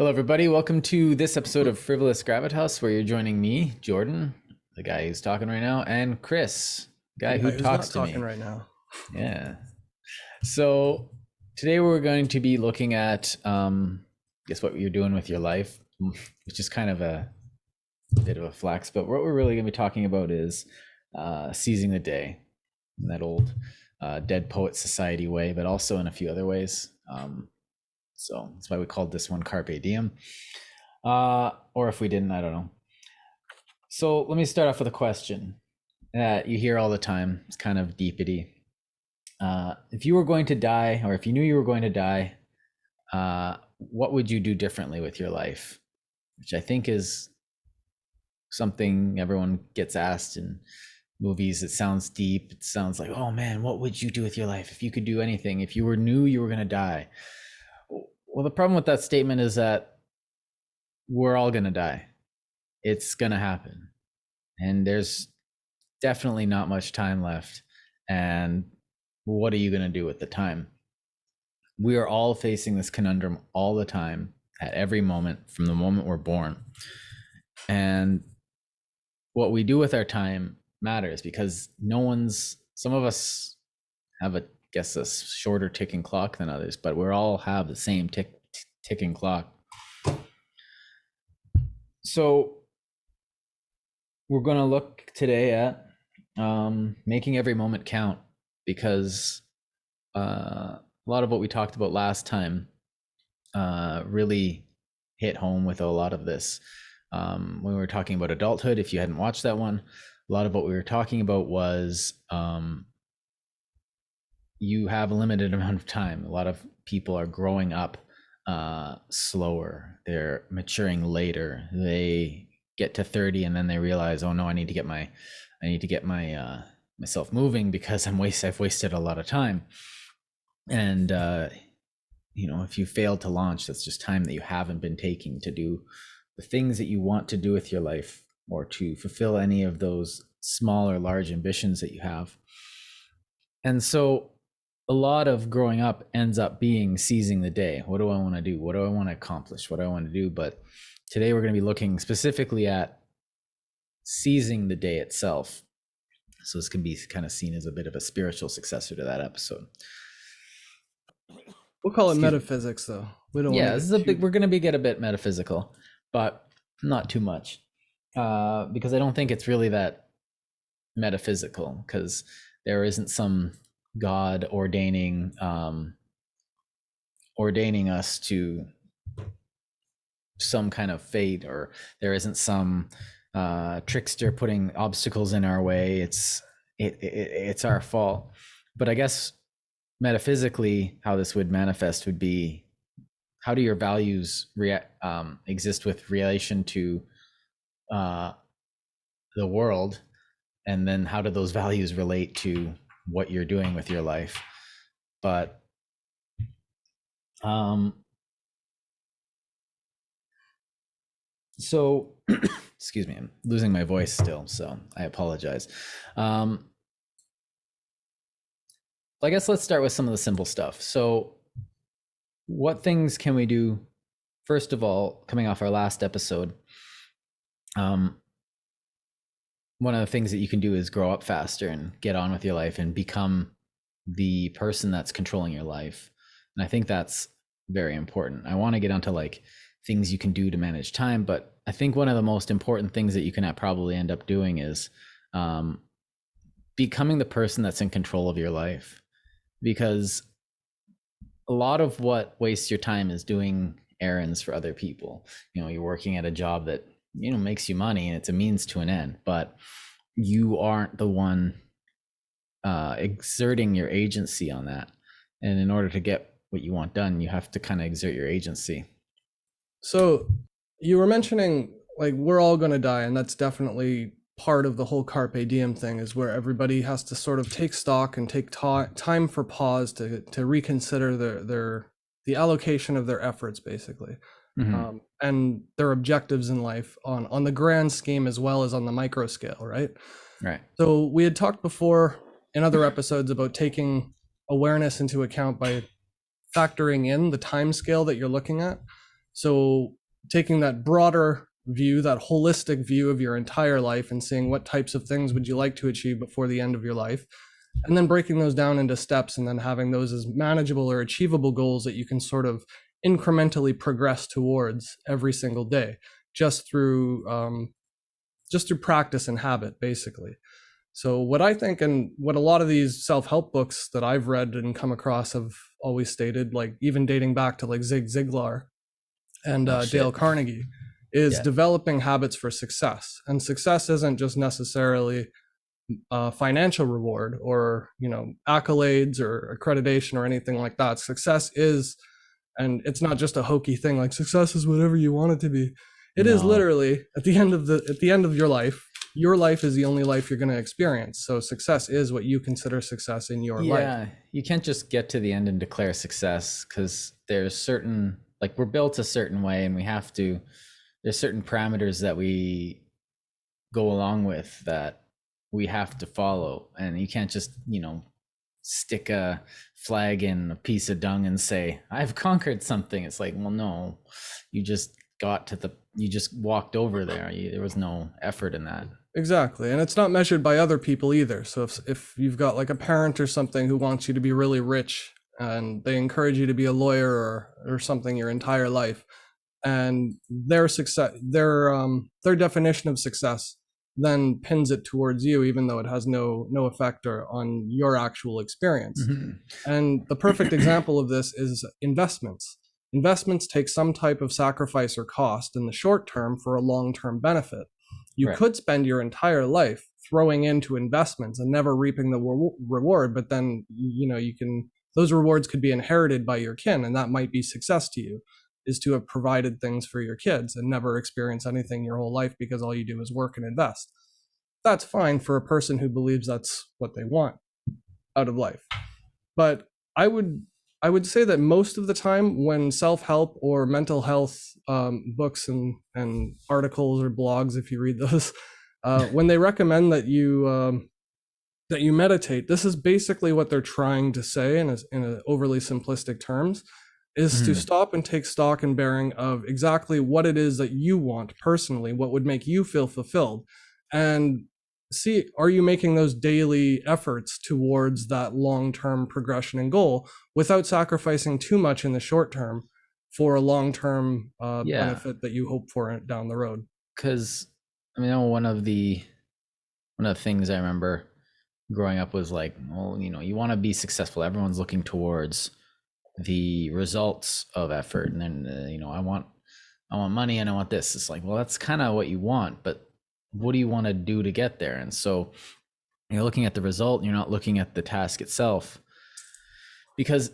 Hello, everybody. Welcome to this episode of Frivolous Gravitas, where you're joining me, Jordan, the guy who's talking right now, and Kris, the guy who who's talks not to me talking right now. Yeah. So today we're going to be looking at, guess what you're doing with your life, which is kind of a bit of a flex. But what we're really going to be talking about is seizing the day, in that old Dead Poet Society way, but also in a few other ways. So that's why we called this one Carpe Diem. Or if we didn't, I don't know. So let me start off with a question that you hear all the time. It's kind of deepity. If you were going to die, or if you knew you were going to die, what would you do differently with your life? Which I think is something everyone gets asked in movies. It sounds deep. It sounds like, oh man, what would you do with your life if you could do anything? If you knew you were going to die? Well, the problem with that statement is that we're all going to die. It's going to happen. And there's definitely not much time left. And what are you going to do with the time? We are all facing this conundrum all the time, at every moment, from the moment we're born. And what we do with our time matters, because some of us have a shorter ticking clock than others, but we all have the same ticking clock. So we're going to look today at making every moment count, because a lot of what we talked about last time really hit home with a lot of this. When we were talking about adulthood, if you hadn't watched that one, a lot of what we were talking about was you have a limited amount of time. A lot of people are growing up slower. They're maturing later. They get to 30 and then they realize, oh no, I need to get myself moving, because I've wasted a lot of time. And if you failed to launch, that's just time that you haven't been taking to do the things that you want to do with your life, or to fulfill any of those small or large ambitions that you have. And so a lot of growing up ends up being seizing the day. What do I want to do? What do I want to accomplish? What do I want to do? But today we're going to be looking specifically at seizing the day itself. So this can be kind of seen as a bit of a spiritual successor to that episode. We'll call it metaphysics, though. We don't. Yeah, we're going to get a bit metaphysical, but not too much, because I don't think it's really that metaphysical, because there isn't some God ordaining us to some kind of fate, or there isn't some trickster putting obstacles in our way. It's our fault. But I guess metaphysically, how this would manifest would be, how do your values exist with relation to the world, and then how do those values relate to what you're doing with your life? But so excuse me, I'm losing my voice still, so I apologize. I guess let's start with some of the simple stuff. So what things can we do? First of all, coming off our last episode, one of the things that you can do is grow up faster and get on with your life and become the person that's controlling your life. And I think that's very important. I want to get onto things you can do to manage time, but I think one of the most important things that you can probably end up doing is becoming the person that's in control of your life. Because a lot of what wastes your time is doing errands for other people. You're working at a job that makes you money, and it's a means to an end, but you aren't the one exerting your agency on that. And in order to get what you want done, you have to kind of exert your agency. So you were mentioning we're all going to die, and that's definitely part of the whole Carpe Diem thing, is where everybody has to sort of take stock and take time for pause to reconsider the allocation of their efforts, basically. Mm-hmm. And their objectives in life on the grand scheme as well as on the micro scale, right? Right. So we had talked before in other episodes about taking awareness into account by factoring in the time scale that you're looking at. So taking that broader view, that holistic view of your entire life, and seeing what types of things would you like to achieve before the end of your life, and then breaking those down into steps, and then having those as manageable or achievable goals that you can sort of incrementally progress towards every single day, just through practice and habit, basically. So what I think, and what a lot of these self-help books that I've read and come across have always stated, like even dating back to like Zig Ziglar and Dale Carnegie, is developing habits for success. And success isn't just necessarily financial reward or, you know, accolades or accreditation or anything like that. Success is, and it's not just a hokey thing like success is whatever you want it to be. It is literally at the end of your life is the only life you're going to experience. So success is what you consider success in your life. Yeah, you can't just get to the end and declare success, because there's certain, like, we're built a certain way, and there's certain parameters that we go along with that we have to follow. And you can't just, you know, stick a flag in a piece of dung and say, I've conquered something. It's like, well, no, you just you just walked over there. There was no effort in that. Exactly. And it's not measured by other people either. So if you've got like a parent or something who wants you to be really rich, and they encourage you to be a lawyer or something your entire life, and their definition of success then pins it towards you, even though it has no effect on your actual experience. And the perfect example of this is investments. Investments take some type of sacrifice or cost in the short term for a long-term benefit. You could spend your entire life throwing into investments and never reaping the reward, but then, you know, those rewards could be inherited by your kin, and that might be success to you, is to have provided things for your kids and never experience anything your whole life because all you do is work and invest. That's fine for a person who believes that's what they want out of life. But I would say that most of the time when self-help or mental health books and articles or blogs, if you read those, when they recommend that you meditate, this is basically what they're trying to say in a overly simplistic terms, is to stop and take stock and bearing of exactly what it is that you want personally, what would make you feel fulfilled, and see, are you making those daily efforts towards that long-term progression and goal without sacrificing too much in the short term for a long-term benefit that you hope for down the road. Because I mean, one of the things I remember growing up was like, well, you know, you want to be successful. Everyone's looking towards the results of effort, and then you know, I want money and I want this. It's like, well, that's kind of what you want, but what do you want to do to get there? And so you're looking at the result, you're not looking at the task itself, because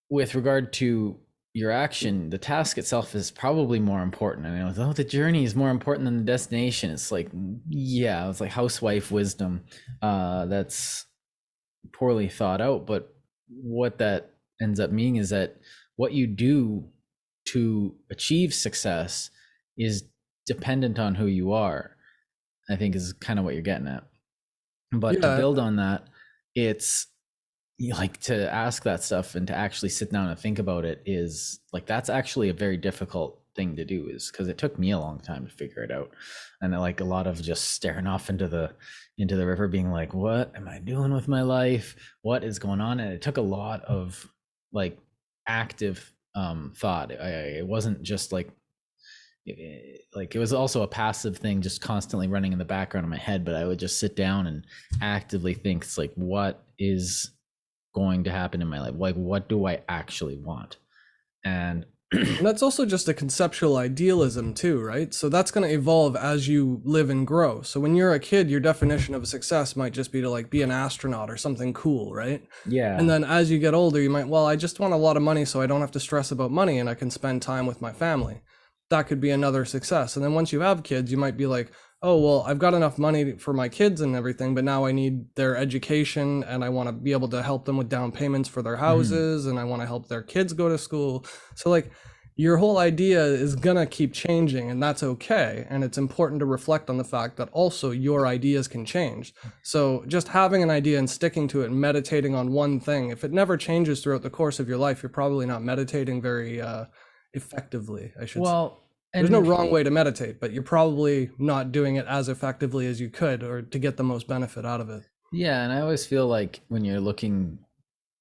with regard to your action, the task itself is probably more important. And you know, the journey is more important than the destination. It's like, yeah, it's like housewife wisdom that's poorly thought out. But what that ends up meaning is that what you do to achieve success is dependent on who you are, I think, is kind of what you're getting at. But to build on that, it's like, to ask that stuff and to actually sit down and think about it is like, that's actually a very difficult thing to do, is because it took me a long time to figure it out. And like a lot of just staring off into the river being like, what am I doing with my life? What is going on? And it took a lot of like active thought. It wasn't just like it was also a passive thing, just constantly running in the background of my head, but I would just sit down and actively think, it's like, what is going to happen in my life? Like, what do I actually want? And that's also just a conceptual idealism too, right? So that's going to evolve as you live and grow. So when you're a kid, your definition of success might just be to like be an astronaut or something cool, right? Yeah. And then as you get older, you might, well, I just want a lot of money so I don't have to stress about money and I can spend time with my family. That could be another success. And then once you have kids, you might be like, oh, well, I've got enough money for my kids and everything, but now I need their education and I want to be able to help them with down payments for their houses, and I want to help their kids go to school. So like, your whole idea is going to keep changing, and that's okay. And it's important to reflect on the fact that also your ideas can change. So just having an idea and sticking to it and meditating on one thing, if it never changes throughout the course of your life, you're probably not meditating very effectively, I should say. Well, There's no and wrong way to meditate, but you're probably not doing it as effectively as you could or to get the most benefit out of it. yeah, and I always feel like when you're looking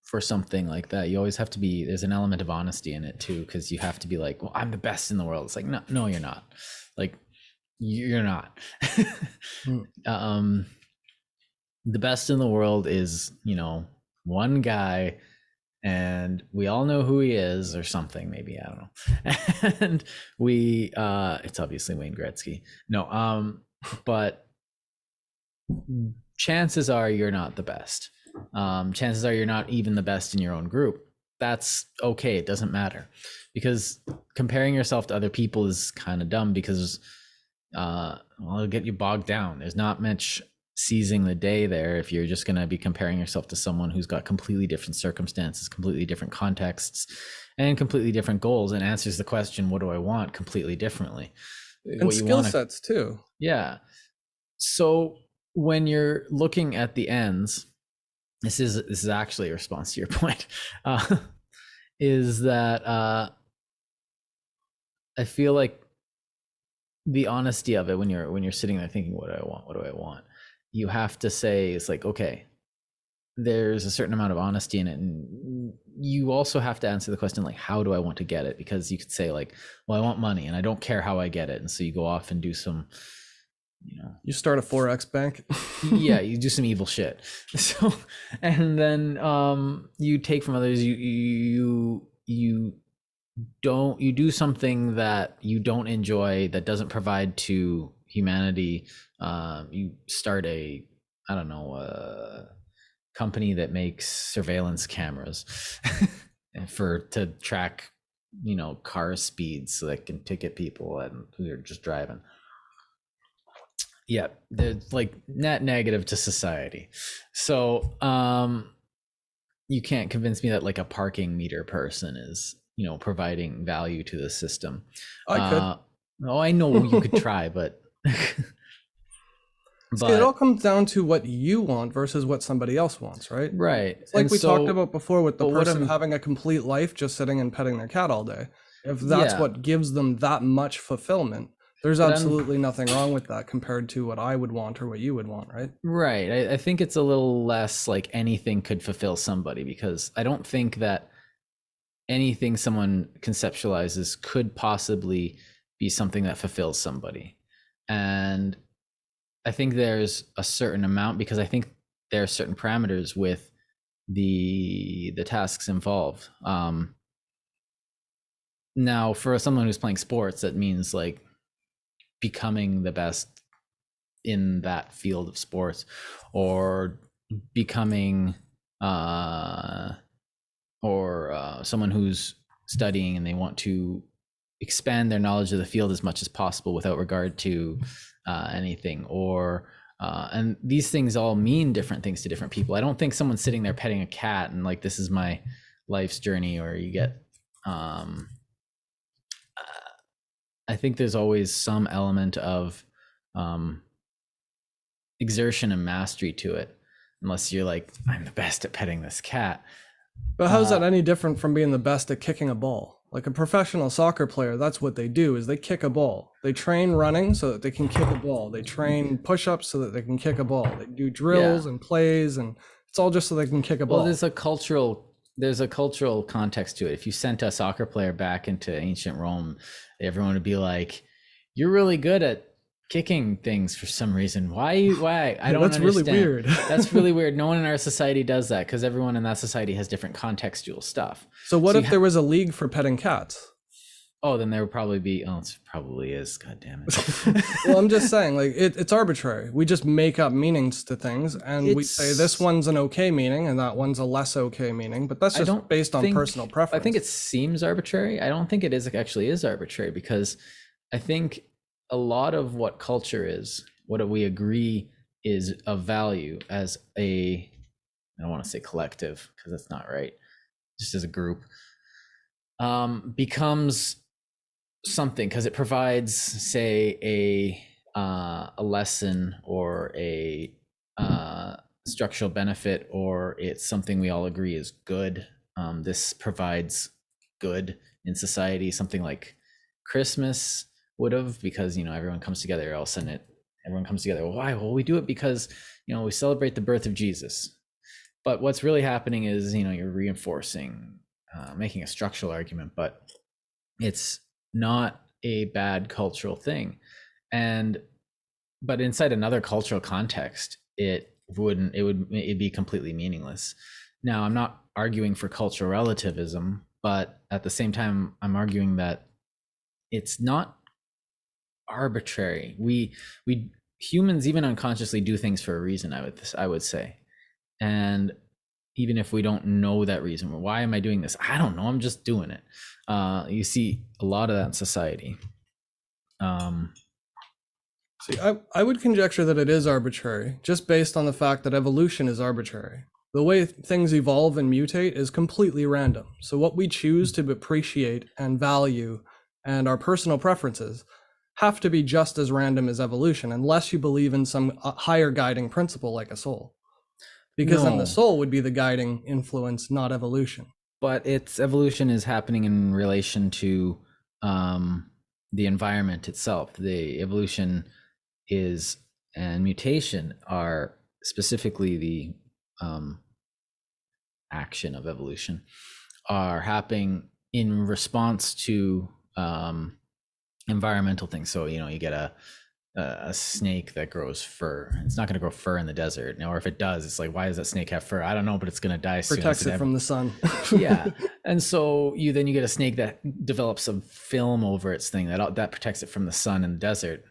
for something like that, you always have to be, there's an element of honesty in it too, because you have to be like, well, I'm the best in the world. It's like, no, you're not. Like, you're not. Hmm. The best in the world is, one guy, and we all know who he is or something, maybe, I don't know. And it's obviously Wayne Gretzky. No, but chances are you're not the best. Chances are you're not even the best in your own group. That's okay. It doesn't matter, because comparing yourself to other people is kind of dumb, because it'll get you bogged down. There's not much seizing the day there if you're just going to be comparing yourself to someone who's got completely different circumstances, completely different contexts, and completely different goals, and answers the question, what do I want, completely differently. And What you skill wanna, sets too. yeah. So when you're looking at the ends, this is actually a response to your point, is that I feel like the honesty of it, when you're sitting there thinking, what do I want, you have to say, it's like, okay, there's a certain amount of honesty in it, and you also have to answer the question, like, how do I want to get it? Because you could say, like, well, I want money and I don't care how I get it, and so you go off and do some, You start a Forex bank. yeah, you do some evil shit. So, and then you take from others, you do something that you don't enjoy, that doesn't provide to humanity. You start a, I don't know, a company that makes surveillance cameras to track, car speeds, so they can ticket people and who are just driving. Yeah, they're like net negative to society. So you can't convince me that, like, a parking meter person is, providing value to the system. I could. Oh, I know you could try, but See, it all comes down to what you want versus what somebody else wants, right? right. It's like And we so, talked about before with the but what person I'm- having a complete life just sitting and petting their cat all day. If that's Yeah. what gives them that much fulfillment, there's But I'm- absolutely nothing wrong with that compared to what I would want or what you would want, right? Right. I think it's a little less like anything could fulfill somebody, because I don't think that anything someone conceptualizes could possibly be something that fulfills somebody. And I think there's a certain amount, because I think there are certain parameters with the tasks involved. Now, for someone who's playing sports, that means like becoming the best in that field of sports, or becoming someone who's studying and they want to expand their knowledge of the field as much as possible without regard to anything, or and these things all mean different things to different people. I don't think someone's sitting there petting a cat and like, this is my life's journey, or you get I think there's always some element of exertion and mastery to it, unless you're like, I'm the best at petting this cat. But how's that any different from being the best at kicking a ball? Like a professional soccer player, that's what they do, is they kick a ball. They train running so that they can kick a ball. They train push-ups so that they can kick a ball. They do drills and plays, and it's all just so they can kick a ball. Well, there's a cultural context to it. If you sent a soccer player back into ancient Rome, everyone would be like, you're really good at kicking things for some reason. Why? I don't understand. Really weird. That's really weird. No one in our society does that, because everyone in that society has different contextual stuff. So what if there was a league for petting cats? Oh, then there would probably be. Oh, it probably is. God damn it. Well, I'm just saying, like, it's arbitrary. We just make up meanings to things, and we say this one's an okay meaning and that one's a less okay meaning. But that's just based on personal preference. I think it seems arbitrary. I don't think it actually is arbitrary, because I think a lot of what culture is, what we agree is of value as I don't want to say collective, because that's not right, just as a group, becomes something because it provides, say, a lesson or a structural benefit, or it's something we all agree is good. This provides good in society, something like Christmas would have, because everyone comes together. All of a sudden everyone comes together. Why? Well, we do it because we celebrate the birth of Jesus. But what's really happening is you're reinforcing, making a structural argument, but it's not a bad cultural thing. But inside another cultural context, it'd be completely meaningless. Now, I'm not arguing for cultural relativism, but at the same time, I'm arguing that it's not arbitrary. We humans, even unconsciously, do things for a reason, I would say. And even if we don't know that reason, why am I doing this? I don't know. I'm just doing it. You see a lot of that in society. See, I would conjecture that it is arbitrary, just based on the fact that evolution is arbitrary. The way things evolve and mutate is completely random. So what we choose to appreciate and value and our personal preferences have to be just as random as evolution, unless you believe in some higher guiding principle like a soul. Because then the soul would be the guiding influence, not evolution. But its evolution is happening in relation to the environment itself. The evolution and mutation are specifically the action of evolution, are happening in response to environmental things. So you get a snake that grows fur. It's not going to grow fur in the desert. Now, or if it does, it's like, why does that snake have fur? I don't know, but it's going to die soon. Protects it from the sun. Yeah. And so you get a snake that develops a film over its thing that protects it from the sun in the desert.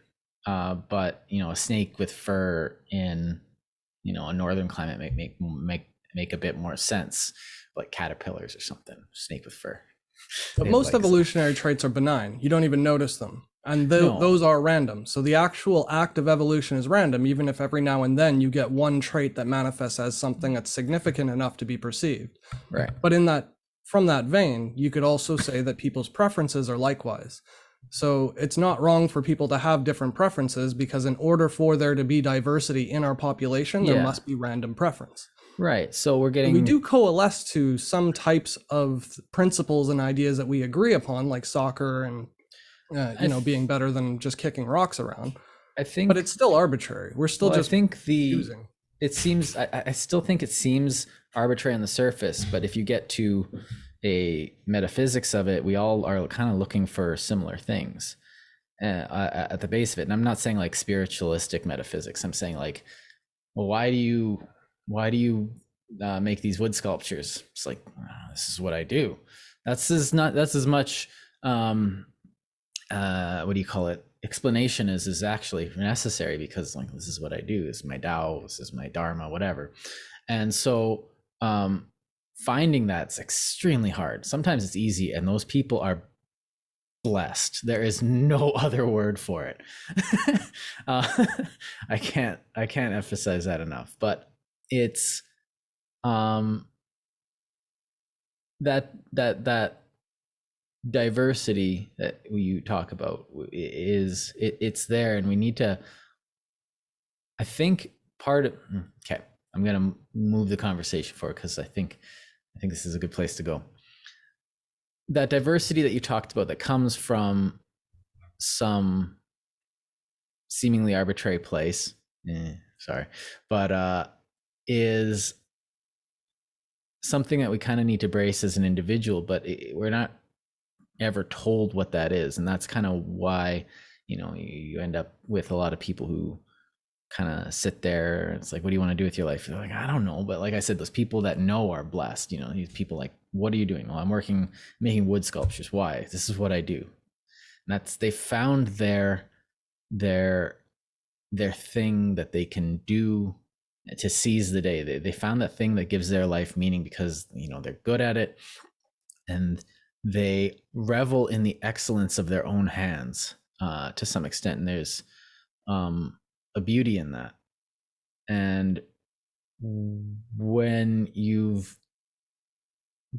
But a snake with fur in a northern climate make a bit more sense, like caterpillars or something. Snake with fur. But most evolutionary traits are benign. You don't even notice them. And those are random. So the actual act of evolution is random, even if every now and then you get one trait that manifests as something that's significant enough to be perceived. Right. But from that vein, you could also say that people's preferences are likewise. So it's not wrong for people to have different preferences, because in order for there to be diversity in our population, there must be random preference. Right. So we do coalesce to some types of principles and ideas that we agree upon, like soccer and being better than just kicking rocks around. But it's still arbitrary. We're still using. It seems. I still think it seems arbitrary on the surface, but if you get to a metaphysics of it, we all are kind of looking for similar things at the base of it. And I'm not saying like spiritualistic metaphysics. I'm saying like, well, why do you make these wood sculptures? It's like, this is what I do. That's as much what do you call it, explanation is actually necessary, because like, this is what I do, this is my Tao, this is my Dharma, whatever. And so finding that's extremely hard. Sometimes it's easy, and those people are blessed. There is no other word for it. I can't emphasize that enough. But it's that diversity that you talk about it's there, and we need to, I think, okay, I'm gonna move the conversation forward, because I think this is a good place to go. That diversity that you talked about, that comes from some seemingly arbitrary place, is something that we kind of need to brace as an individual, but we're not ever told what that is. And that's kind of why you end up with a lot of people who kind of sit there, and it's like, what do you want to do with your life? They're like, I don't know. But like I said, those people that know are blessed. These people, like, what are you doing? Well, I'm making wood sculptures. Why? This is what I do. And they found their thing that they can do to seize the day. They found that thing that gives their life meaning, because they're good at it, and they revel in the excellence of their own hands to some extent. And there's a beauty in that. And when you've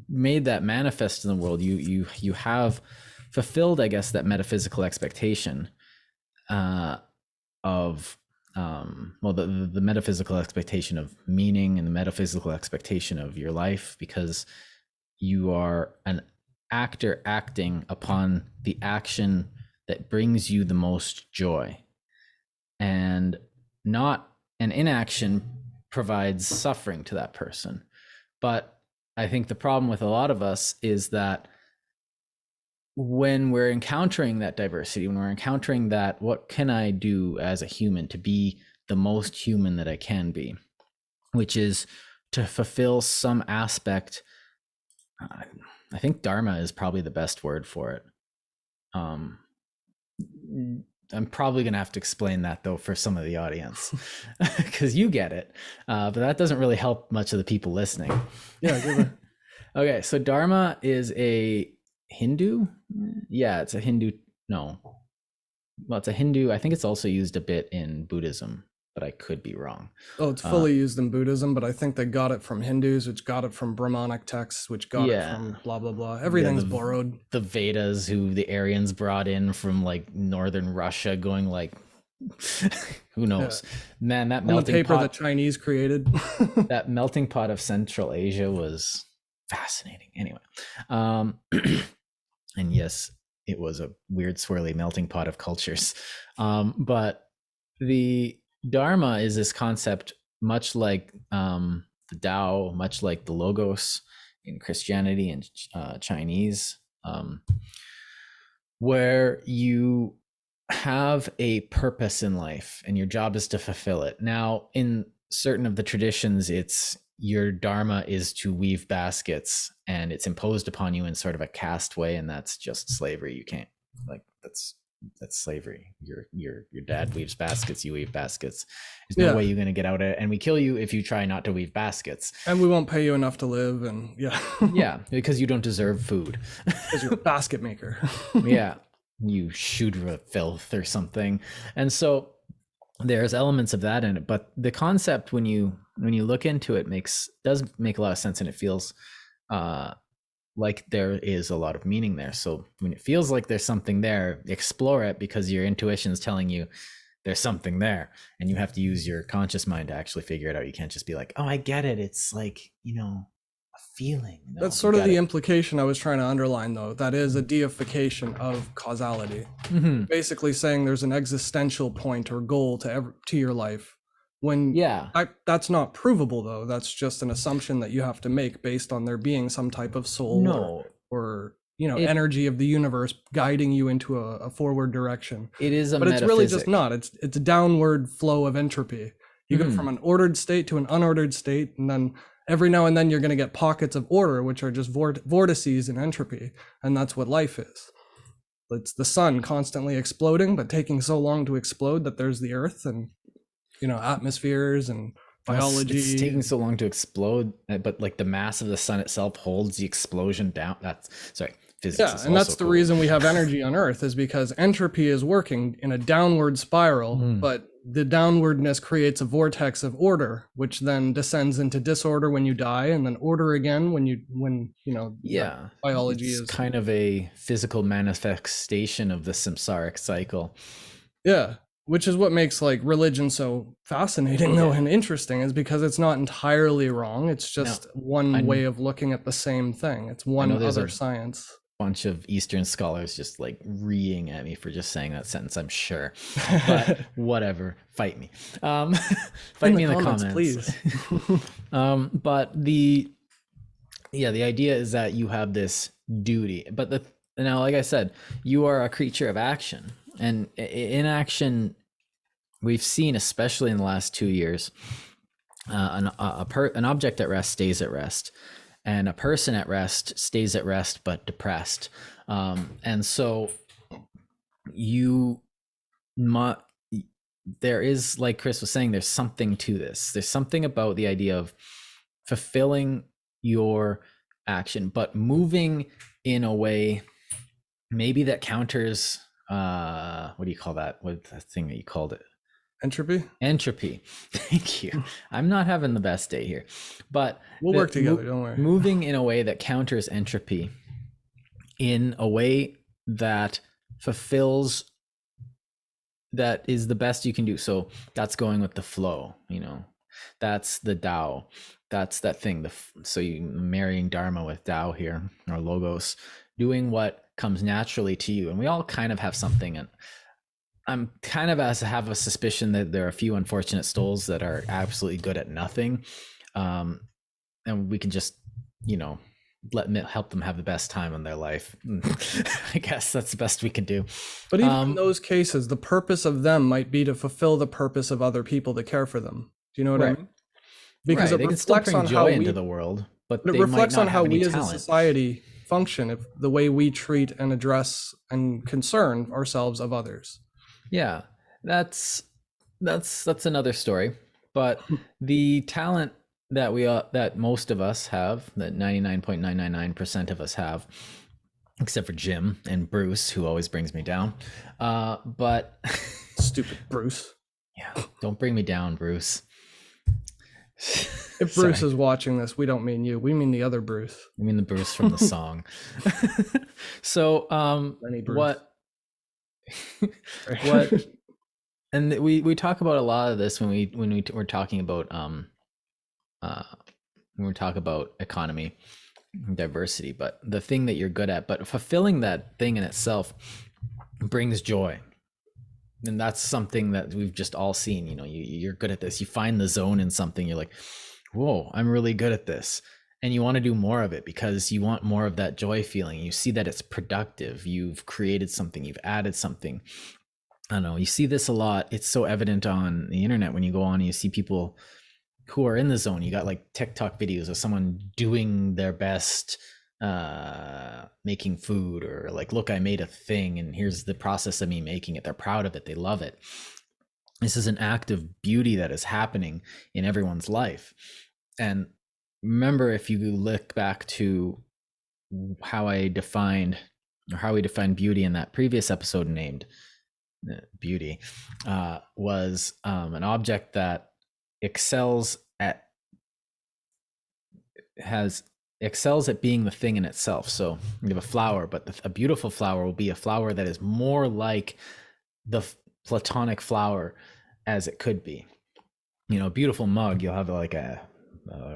made that manifest in the world, you have fulfilled, I guess, that metaphysical expectation of the metaphysical expectation of meaning, and the metaphysical expectation of your life, because you are an actor acting upon the action that brings you the most joy, and inaction provides suffering to that person. But I think the problem with a lot of us is that when we're encountering that diversity, when we're encountering that, what can I do as a human to be the most human that I can be, which is to fulfill some aspect. I think dharma is probably the best word for it. I'm probably going to have to explain that though for some of the audience because you get it, but that doesn't really help much of the people listening. Yeah, give it. Okay, so dharma is a Hindu. Yeah, it's a Hindu. No, well, it's a Hindu. I think it's also used a bit in Buddhism, but I could be wrong. Oh, it's fully used in Buddhism, but I think they got it from Hindus, which got it from Brahmanic texts, which got it from blah, blah, blah. Everything's borrowed. The Vedas, who the Aryans brought in from like northern Russia, going like, who knows? Yeah. Man, that melting the paper pot, the Chinese created. That melting pot of Central Asia was fascinating. Anyway, and yes, it was a weird, swirly melting pot of cultures. But the Dharma is this concept, much like the Tao, much like the Logos in Christianity and Chinese, where you have a purpose in life and your job is to fulfill it. Now, in certain of the traditions, it's your dharma is to weave baskets, and it's imposed upon you in sort of a caste way, and that's just slavery. You can't, like, that's slavery. Your dad weaves baskets, you weave baskets. There's no way you're going to get out of it, and we kill you if you try not to weave baskets, and we won't pay you enough to live. And yeah, because you don't deserve food, because you're a basket maker. Yeah, you shudra filth or something. And so there's elements of that in it, but the concept, when you look into it, does make a lot of sense, and it feels like there is a lot of meaning there. So when it feels like there's something there, explore it, because your intuition is telling you there's something there, and you have to use your conscious mind to actually figure it out. You can't just be like, oh, I get it, it's like, a feeling. No, that's sort of the implication I was trying to underline, though. That is a deification of causality. Mm-hmm. Basically saying there's an existential point or goal to your life. When that's not provable, though. That's just an assumption that you have to make based on there being some type of soul or energy of the universe guiding you into a forward direction. It is but it's really just not. It's a downward flow of entropy. You go from an ordered state to an unordered state, and then every now and then you're going to get pockets of order, which are just vortices in entropy, and that's what life is. It's the sun constantly exploding, but taking so long to explode that there's the earth and atmospheres and biology. It's taking so long to explode, but like the mass of the sun itself holds the explosion down. Physics. Yeah, and that's the reason we have energy on Earth, is because entropy is working in a downward spiral, but the downwardness creates a vortex of order, which then descends into disorder when you die, and then order again when biology is kind of a physical manifestation of the samsaric cycle. Yeah. Which is what makes like religion so fascinating, though, and interesting, is because it's not entirely wrong. It's just one way of looking at the same thing. It's one other science. Bunch of Eastern scholars just like reeing at me for just saying that sentence, I'm sure. But whatever, fight me. Fight me in the comments, please. But the idea is that you have this duty, but now, like I said, you are a creature of action. And in action, we've seen, especially in the last 2 years, an object at rest stays at rest, and a person at rest stays at rest but depressed. And so there is, like Kris was saying, there's something to this. There's something about the idea of fulfilling your action, but moving in a way maybe that counters what do you call that? What's the thing that you called it? Entropy. Thank you. I'm not having the best day here, but we'll work together. Don't worry. Moving in a way that counters entropy, in a way that fulfills, that is the best you can do. So that's going with the flow. That's the Tao. that's that thing. So you marrying Dharma with Tao here, or Logos, doing what comes naturally to you. And we all kind of have something. And I'm kind of have a suspicion that there are a few unfortunate souls that are absolutely good at nothing. And we can just, help them have the best time in their life. I guess that's the best we can do. But even in those cases, the purpose of them might be to fulfill the purpose of other people to care for them. Do you know what I mean? Because right. it They can still reflects bring on joy how into we, the world, but it they reflects might on not how have any we as a talent. society function, if the way we treat and address and concern ourselves of others. Yeah, that's another story. But the talent that most of us have, that 99.999% of us have, except for Jim and Bruce, who always brings me down. But Stupid Bruce. Yeah, don't bring me down, Bruce. If Bruce is watching this, we don't mean you. We mean the other Bruce. I mean the Bruce from the song. So, what, and we talk about a lot of this when we're talking about when we talk about economy, diversity. But the thing that you're good at, but fulfilling that thing in itself brings joy. And that's something that we've just all seen. You're good at this. You find the zone in something. You're like, whoa, I'm really good at this. And you want to do more of it because you want more of that joy feeling. You see that it's productive. You've created something. You've added something. I don't know. You see this a lot. It's so evident on the internet when you go on and you see people who are in the zone. You got like TikTok videos of someone doing their best, making food, or like, look, I made a thing and here's the process of me making it. They're proud of it. They love it. This is an act of beauty that is happening in everyone's life. And remember, if you look back to how we defined beauty in that previous episode named beauty, was an object that excels at being the thing in itself. So you have a flower, but a beautiful flower will be a flower that is more like the platonic flower as it could be. A beautiful mug, you'll have like a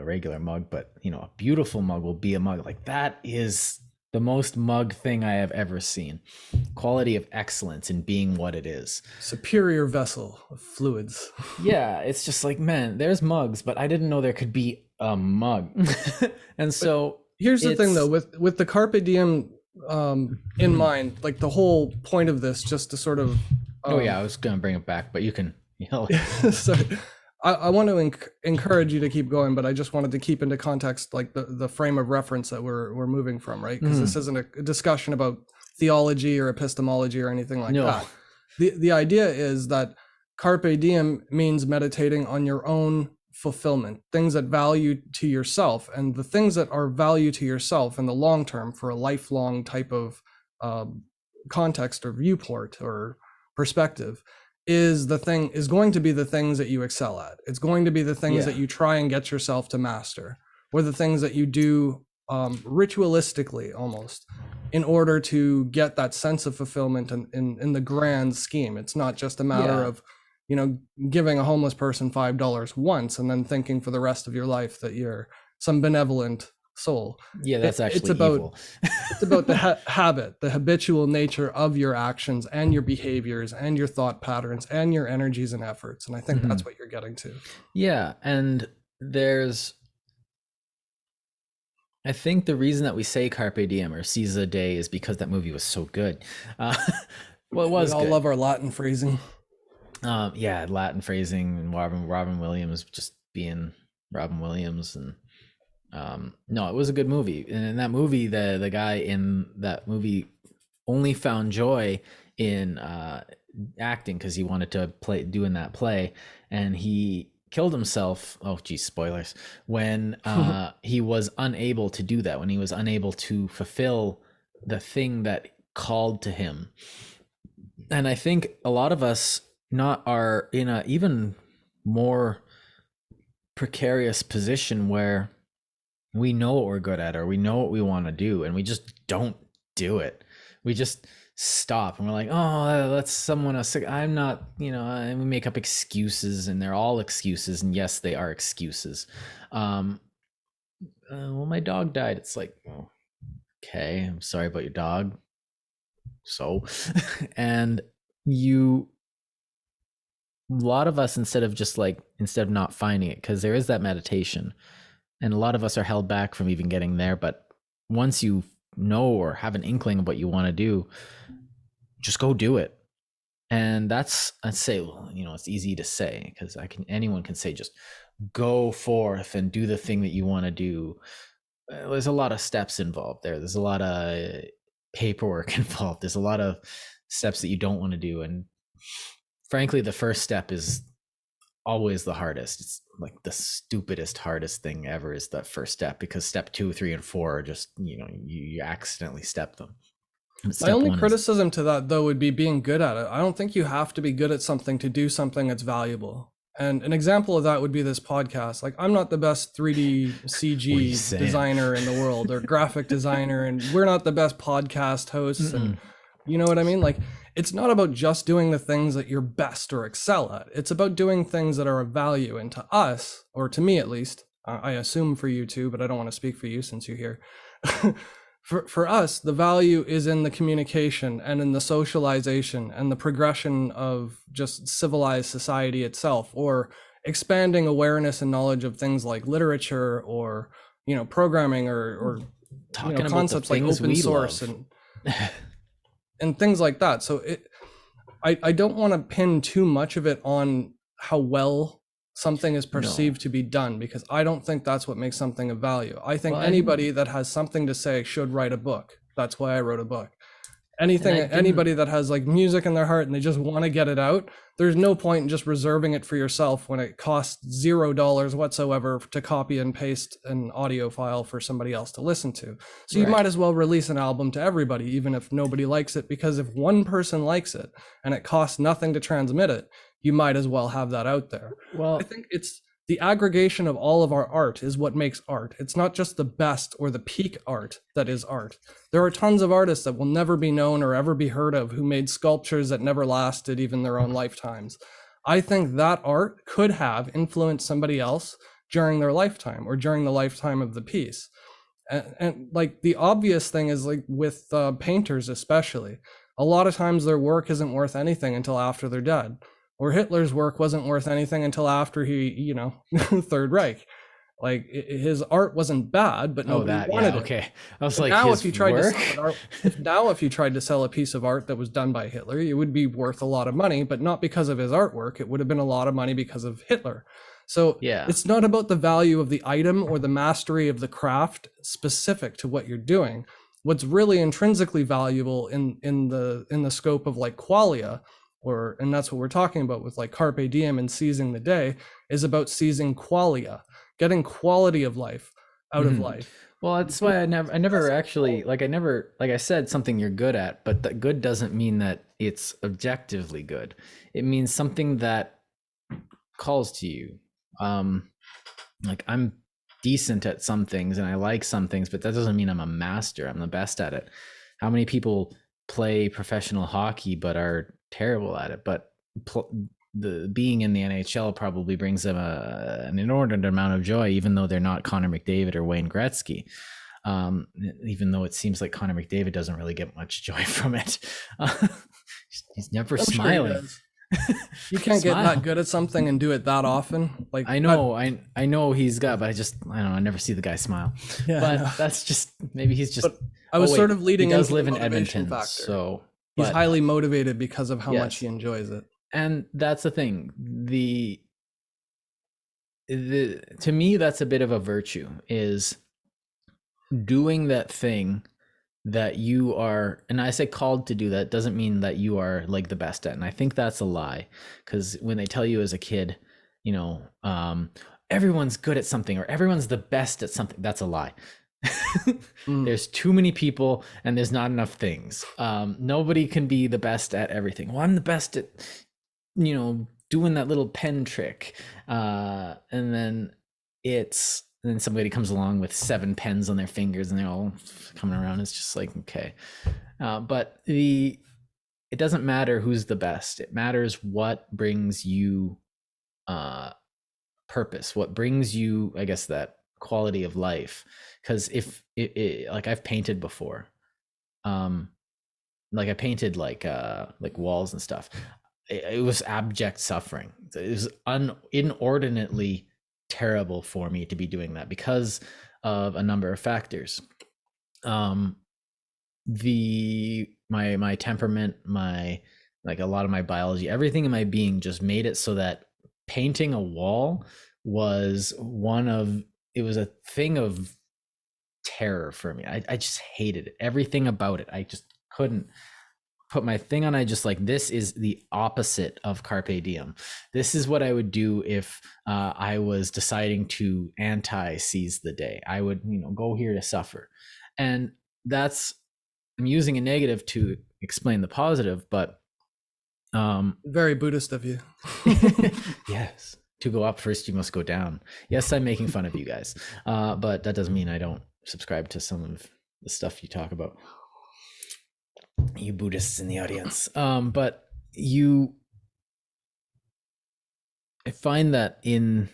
regular mug, but a beautiful mug will be a mug. Like, that is the most mug thing I have ever seen. Quality of excellence in being what it is. Superior vessel of fluids. Yeah, it's just like, man, there's mugs, but I didn't know there could be a mug. And so here's the thing though, with the Carpe Diem in mind, like the whole point of this, just to sort of I was gonna bring it back, but you can sorry. I want to encourage you to keep going, but I just wanted to keep into context like the frame of reference that we're moving from, right? Because this isn't a discussion about theology or epistemology or anything like that. The idea is that Carpe Diem means meditating on your own fulfillment, things that value to yourself, and the things that are value to yourself in the long term for a lifelong type of context or viewport or perspective is going to be the things that you excel at. It's going to be the things that you try and get yourself to master, or the things that you do ritualistically almost in order to get that sense of fulfillment in the grand scheme. It's not just a matter of giving a homeless person $5 once and then thinking for the rest of your life that you're some benevolent soul. Yeah, that's actually it's about evil. It's about the habit, the habitual nature of your actions and your behaviors and your thought patterns and your energies and efforts. And I think that's what you're getting to. Yeah, and I think the reason that we say Carpe Diem or seize the day is because that movie was so good. Well, it was. We all love our Latin phrasing. Latin phrasing, and Robin Williams just being Robin Williams, and no, it was a good movie. And in that movie, the guy in that movie only found joy in acting because he wanted to do in that play, and he killed himself. Oh geez, spoilers. When he was unable to do that, when he was unable to fulfill the thing that called to him. And I think a lot of us are in a even more precarious position where we know what we're good at, or we know what we want to do, and we just don't do it. We just stop and we're like, oh, that's someone else. I'm not, and we make up excuses, and they're all excuses. And yes, they are excuses. well, my dog died. It's like, well, okay, I'm sorry about your dog. So, and you, a lot of us, instead of not finding it, because there is that meditation, and a lot of us are held back from even getting there. But once you know or have an inkling of what you want to do, just go do it. And I'd say, well, it's easy to say because anyone can say, just go forth and do the thing that you want to do. There's a lot of steps involved there. There's a lot of paperwork involved. There's a lot of steps that you don't want to do. And frankly, the first step is always the hardest. It's like the stupidest, hardest thing ever is that first step, because step 2, 3, and 4 are just, you accidentally step them. My only criticism to that, though, would be being good at it. I don't think you have to be good at something to do something that's valuable. And an example of that would be this podcast. Like, I'm not the best 3D CG designer in the world or graphic designer, and we're not the best podcast hosts. And you know what I mean? Like, it's not about just doing the things that you're best or excel at. It's about doing things that are of value. And to us, or to me at least, I assume for you too, but I don't want to speak for you since you're here. For us, the value is in the communication and in the socialization and the progression of just civilized society itself, or expanding awareness and knowledge of things like literature or, programming or talking about concepts like open source and things like that. So I don't want to pin too much of it on how well something is perceived to be done, because I don't think that's what makes something of value. I think anybody that has something to say should write a book. That's why I wrote a book. Anybody that has like music in their heart and they just want to get it out, there's no point in just reserving it for yourself when it costs $0 whatsoever to copy and paste an audio file for somebody else to listen to. So you might as well release an album to everybody, even if nobody likes it, because if one person likes it and it costs nothing to transmit it, you might as well have that out there. Well, I think it's the aggregation of all of our art is what makes art. It's not just the best or the peak art that is art. There are tons of artists that will never be known or ever be heard of who made sculptures that never lasted even their own lifetimes. I think that art could have influenced somebody else during their lifetime or during the lifetime of the piece. And like the obvious thing is like with painters especially, a lot of times their work isn't worth anything until after they're dead. Or Hitler's work wasn't worth anything until after he, Third Reich. Like his art wasn't bad, but nobody wanted it. Okay, I was like, now if you tried to sell a piece of art that was done by Hitler, it would be worth a lot of money, but not because of his artwork. It would have been a lot of money because of Hitler. So it's not about the value of the item or the mastery of the craft specific to what you're doing. What's really intrinsically valuable in the scope of like qualia, and that's what we're talking about with like Carpe Diem and seizing the day, is about seizing qualia, getting quality of life out of life. Well, that's why I never actually, like I said, something you're good at, but that good doesn't mean that it's objectively good. It means something that calls to you. Like I'm decent at some things and I like some things, but that doesn't mean I'm a master. I'm the best at it. How many people play professional hockey but are terrible at it? But the being in the NHL probably brings them an inordinate amount of joy, even though they're not Connor McDavid or Wayne Gretzky. Even though it seems like Connor McDavid doesn't really get much joy from it. He's never smiling. Sure you can't get that good at something and do it that often. Like I know he's got, but I never see the guy smile. Yeah, but that's just, maybe he's just. But I was sort of leading. He does live in Edmonton, so he's highly motivated because of how much he enjoys it. And that's the thing. To me, that's a bit of a virtue, is doing that thing that you are, and I say called to do that, doesn't mean that you are like the best at. And I think that's a lie, because when they tell you as a kid, everyone's good at something or everyone's the best at something, that's a lie. There's too many people and there's not enough things. Nobody can be the best at everything. Well, I'm the best at, doing that little pen trick. And then somebody comes along with 7 pens on their fingers and they're all coming around. It's just like, okay. But it doesn't matter who's the best. It matters what brings you purpose, what brings you, I guess, that quality of life. Because if like I've painted before, like I painted like walls and stuff. It was abject suffering. It was inordinately terrible for me to be doing that because of a number of factors. My temperament, my like a lot of my biology, everything in my being just made it so that painting a wall was it was a thing of terror for me. I just hated it. Everything about it. I just couldn't put my thing on. I just like, this is the opposite of Carpe Diem. This is what I would do if I was deciding to seize the day. I would, go here to suffer. And I'm using a negative to explain the positive, but very Buddhist of you. yes, to go up first you must go down. Yes, I'm making fun of you guys, but that doesn't mean I don't subscribe to some of the stuff you talk about, you Buddhists in the audience. But I find that it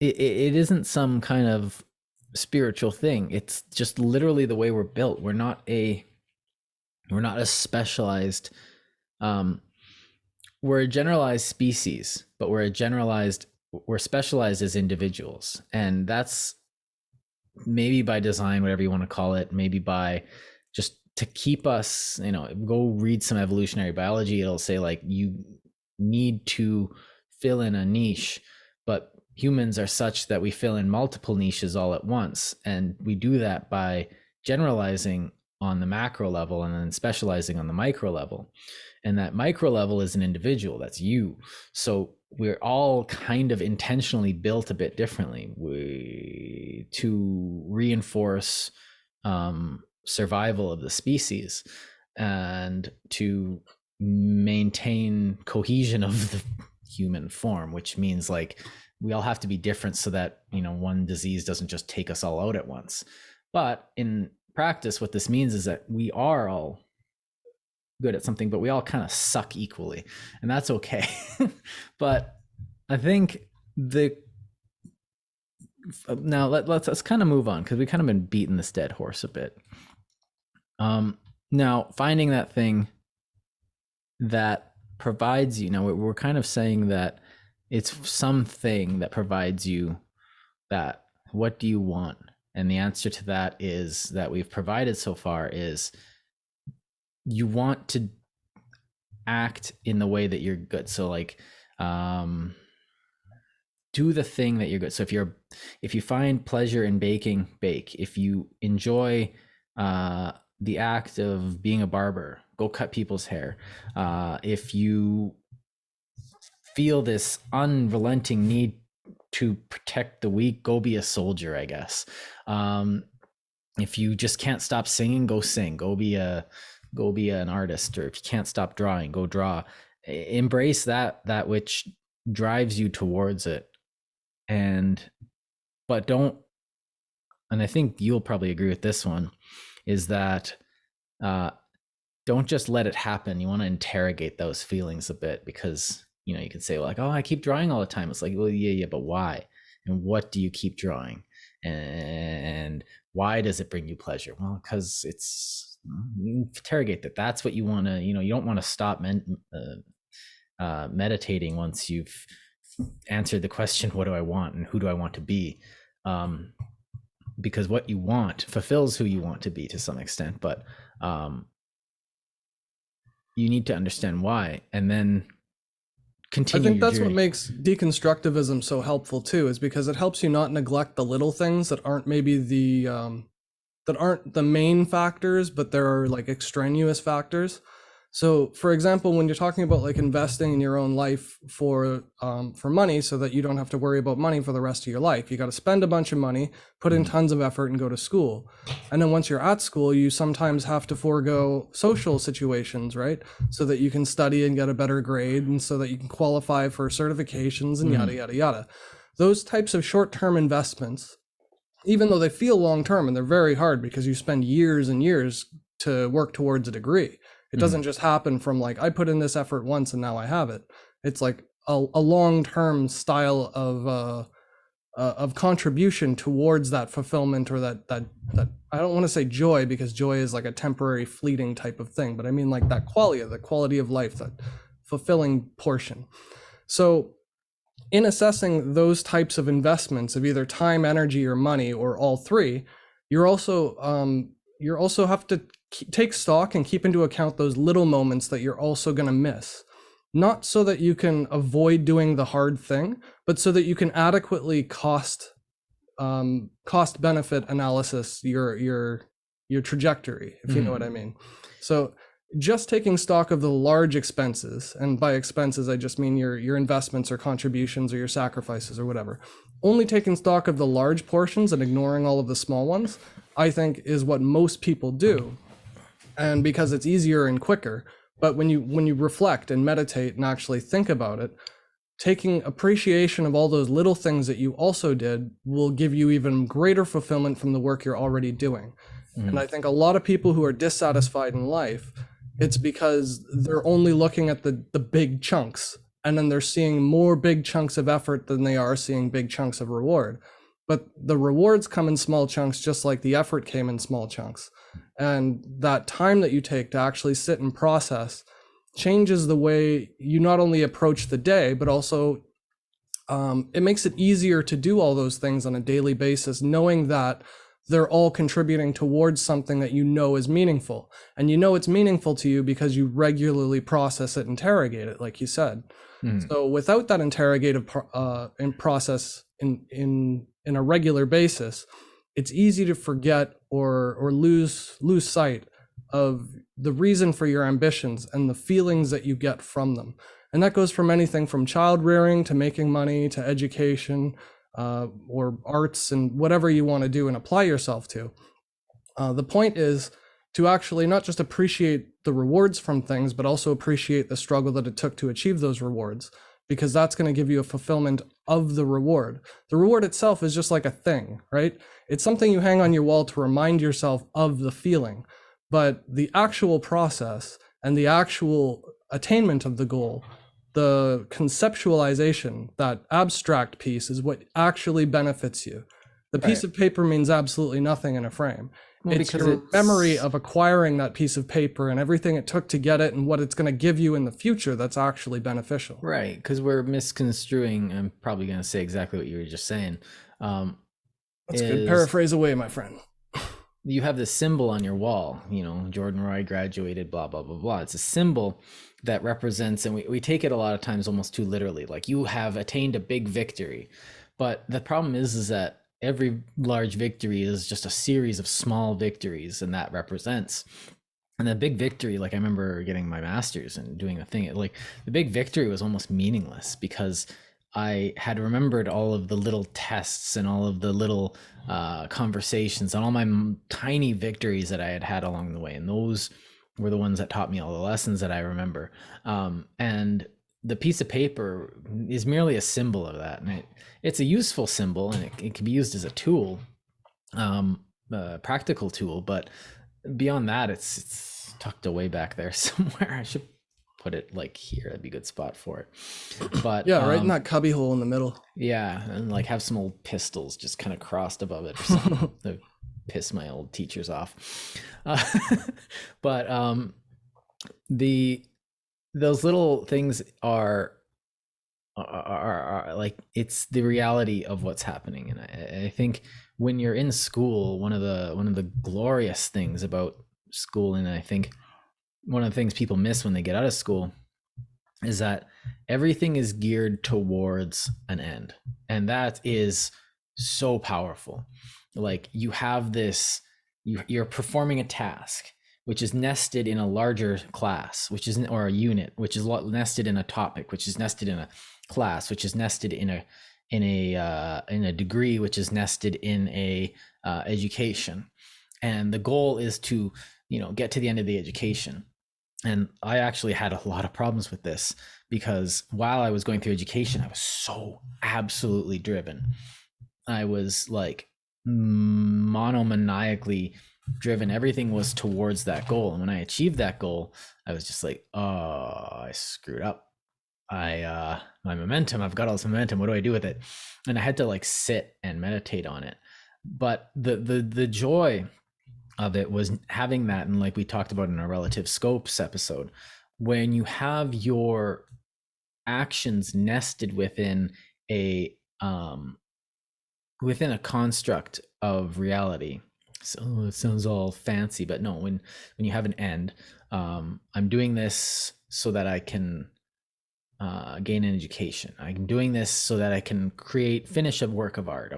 isn't some kind of spiritual thing. It's just literally the way we're built. We're not a specialized, we're a generalized species, but we're specialized as individuals. And that's maybe by design, whatever you want to call it, maybe by just to keep us, go read some evolutionary biology. It'll say like you need to fill in a niche, but humans are such that we fill in multiple niches all at once. And we do that by generalizing on the macro level and then specializing on the micro level. And that micro level is an individual, that's you. So we're all kind of intentionally built a bit differently to reinforce survival of the species and to maintain cohesion of the human form, which means like we all have to be different so that, one disease doesn't just take us all out at once. But in practice, what this means is that we are all good at something, but we all kind of suck equally, and that's okay. But I think now let's kind of move on, because we kind of been beating this dead horse a bit. Now finding that thing that provides you, we're kind of saying that it's something that provides you that. What do you want? And the answer to that is that we've provided so far is you want to act in the way that you're good. So like, do the thing that you're good. So if you find pleasure in baking, bake. If you enjoy the act of being a barber, go cut people's hair. If you feel this unrelenting need to protect the weak, go be a soldier, I guess. If you just can't stop singing, go sing. Go be an artist. Or if you can't stop drawing, go draw. Embrace that which drives you towards it. But don't, and I think you'll probably agree with this one, is that don't just let it happen. You want to interrogate those feelings a bit, because you can say like, oh, I keep drawing all the time. It's like, well, yeah, but why? And what do you keep drawing? And why does it bring you pleasure? Well, because it's, you interrogate that. That's what you want to, you don't want to stop meditating once you've answered the question, what do I want and who do I want to be? Because what you want fulfills who you want to be to some extent, but you need to understand why, and then continue. I think that's what makes deconstructivism so helpful too, is because it helps you not neglect the little things that aren't maybe that aren't the main factors, but there are like extraneous factors. So for example, when you're talking about like investing in your own life for money so that you don't have to worry about money for the rest of your life, you got to spend a bunch of money, put in tons of effort, and go to school. And then once you're at school, you sometimes have to forego social situations, right? So that you can study and get a better grade, and so that you can qualify for certifications and yada, yada, yada. Those types of short-term investments, even though they feel long-term and they're very hard because you spend years and years to work towards a degree. It doesn't just happen from like, I put in this effort once and now I have it. It's like a long-term style of contribution towards that fulfillment, or that I don't want to say joy, because joy is like a temporary fleeting type of thing, but I mean like that quality of life, that fulfilling portion. So in assessing those types of investments of either time, energy, or money, or all three, you're also have to take stock and keep into account those little moments that you're also going to miss. Not so that you can avoid doing the hard thing, but so that you can adequately cost benefit analysis your trajectory, if you know what I mean. So just taking stock of the large expenses, and by expenses I just mean your investments or contributions or your sacrifices or whatever, only taking stock of the large portions and ignoring all of the small ones, I think is what most people do. And because it's easier and quicker. But when you reflect and meditate and actually think about it, taking appreciation of all those little things that you also did will give you even greater fulfillment from the work you're already doing. And I think a lot of people who are dissatisfied in life, it's because they're only looking at the big chunks, and then they're seeing more big chunks of effort than they are seeing big chunks of reward. But the rewards come in small chunks, just like the effort came in small chunks. And that time that you take to actually sit and process changes the way you not only approach the day, but also it makes it easier to do all those things on a daily basis, knowing that they're all contributing towards something that you know is meaningful. And you know it's meaningful to you because you regularly process it, interrogate it, like you said. So without that interrogative process in a regular basis, it's easy to forget or lose sight of the reason for your ambitions and the feelings that you get from them. And that goes from anything from child rearing to making money to education, or arts, and whatever you want to do and apply yourself to. The point is to actually not just appreciate the rewards from things, but also appreciate the struggle that it took to achieve those rewards, because that's going to give you a fulfillment of the reward. The reward itself is just like a thing, right? It's something you hang on your wall to remind yourself of the feeling. But the actual process and the actual attainment of the goal, the conceptualization, that abstract piece, is what actually benefits you. The piece of paper means absolutely nothing in a frame. Well, it's your memory of acquiring that piece of paper and everything it took to get it and what it's going to give you in the future that's actually beneficial. Right, because we're misconstruing, I'm probably going to say exactly what you were just saying. That's a good paraphrase away, my friend. You have this symbol on your wall, you know, Jordan Roy graduated, blah, blah, blah, blah. It's a symbol that represents, and we take it a lot of times almost too literally, like you have attained a big victory. But the problem is that every large victory is just a series of small victories, and that represents. And the big victory, like I remember getting my master's and doing a thing, like the big victory was almost meaningless because I had remembered all of the little tests and all of the little conversations and all my tiny victories that I had had along the way. And those were the ones that taught me all the lessons that I remember. And the piece of paper is merely a symbol of that. And it's a useful symbol, and it can be used as a tool, a practical tool. But beyond that, it's tucked away back there somewhere. I should put it like here. That'd be a good spot for it. But yeah, right in that cubby hole in the middle. Yeah, and like have some old pistols just kind of crossed above it or something to piss my old teachers off. But those little things are like, it's the reality of what's happening. And I think when you're in school, one of the glorious things about school, and I think one of the things people miss when they get out of school, is that everything is geared towards an end. And that is so powerful. Like you have this, you're performing a task, which is nested in a larger class, or a unit, which is nested in a topic, which is nested in a class, which is nested in a degree, which is nested in a education. And the goal is to, get to the end of the education. And I actually had a lot of problems with this, because while I was going through education, I was so absolutely driven. I was like monomaniacally driven. Everything was towards that goal. And when I achieved that goal, I was just like, oh, I screwed up. my momentum, I've got all this momentum, what do I do with it? And I had to like sit and meditate on it. But the joy of it was having that, and like we talked about in our relative scopes episode, when you have your actions nested a um within a construct of reality. So it sounds all fancy, but no, when you have an end, I'm doing this so that I can gain an education. I'm doing this so that I can finish a work of art.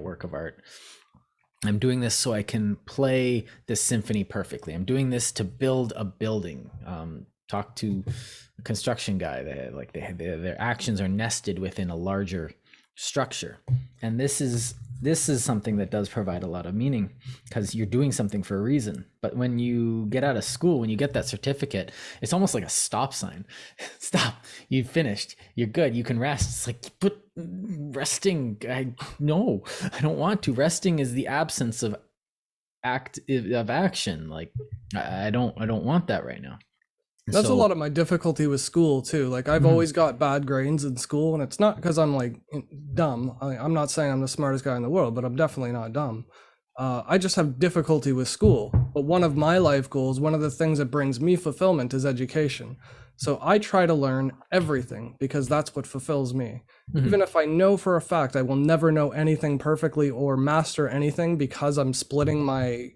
I'm doing this so I can play this symphony perfectly. I'm doing this to build a building. Talk to a construction guy. Their actions are nested within a larger structure, and this is something that does provide a lot of meaning because you're doing something for a reason. But when you get out of school, when you get that certificate, it's almost like a stop sign. Stop, you finished, you're good, you can rest. It's like, but resting, no, I don't want to. Resting is the absence of action. Like I don't want that right now. That's a lot of my difficulty with school too. Like I've always got bad grades in school, and it's not because I'm like dumb. I'm not saying I'm the smartest guy in the world, but I'm definitely not dumb. I just have difficulty with school. But one of my life goals, one of the things that brings me fulfillment is education. So I try to learn everything because that's what fulfills me. Even if I know for a fact I will never know anything perfectly or master anything because I'm splitting my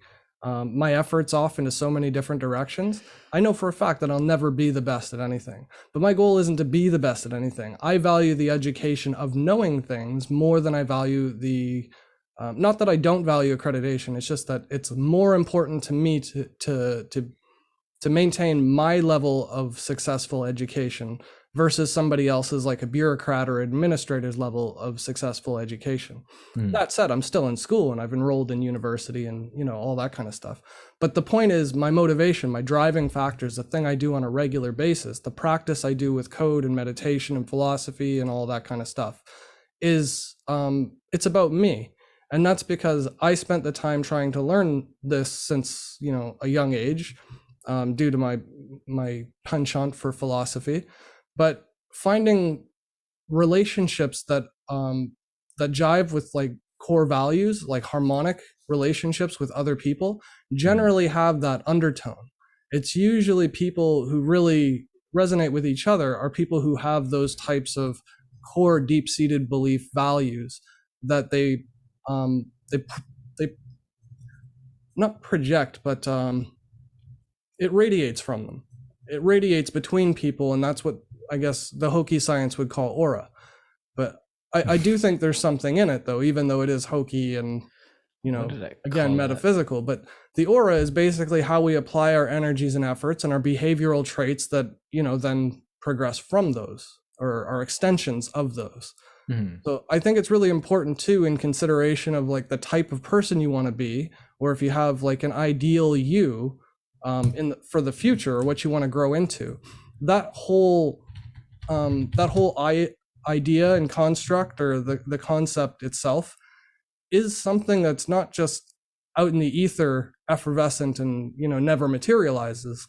efforts off into so many different directions, I know for a fact that I'll never be the best at anything. But my goal isn't to be the best at anything. I value the education of knowing things more than I value not that I don't value accreditation. It's just that it's more important to me to maintain my level of successful education versus somebody else's, like a bureaucrat or administrator's level of successful education. That said, I'm still in school and I've enrolled in university and, all that kind of stuff. But the point is my motivation, my driving factors, the thing I do on a regular basis, the practice I do with code and meditation and philosophy and all that kind of stuff is, it's about me. And that's because I spent the time trying to learn this since, a young age, due to my penchant for philosophy. But finding relationships that jive with like core values, like harmonic relationships with other people, generally have that undertone. It's usually people who really resonate with each other are people who have those types of core deep-seated belief values that they not project, but it radiates from them. It radiates between people, and that's what I guess the hokey science would call aura. But I do think there's something in it, though, even though it is hokey and, again, metaphysical. But the aura is basically how we apply our energies and efforts and our behavioral traits that, then progress from those or are extensions of those. So I think it's really important, too, in consideration of like the type of person you want to be, or if you have like an ideal you, for the future, or what you want to grow into, that whole idea and construct, or the concept itself, is something that's not just out in the ether, effervescent, and never materializes.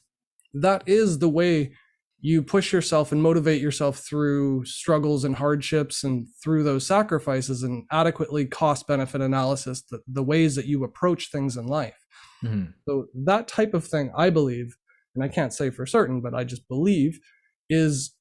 That is the way you push yourself and motivate yourself through struggles and hardships and through those sacrifices and adequately cost-benefit analysis, the ways that you approach things in life. So that type of thing, I believe, and I can't say for certain, but I just believe, is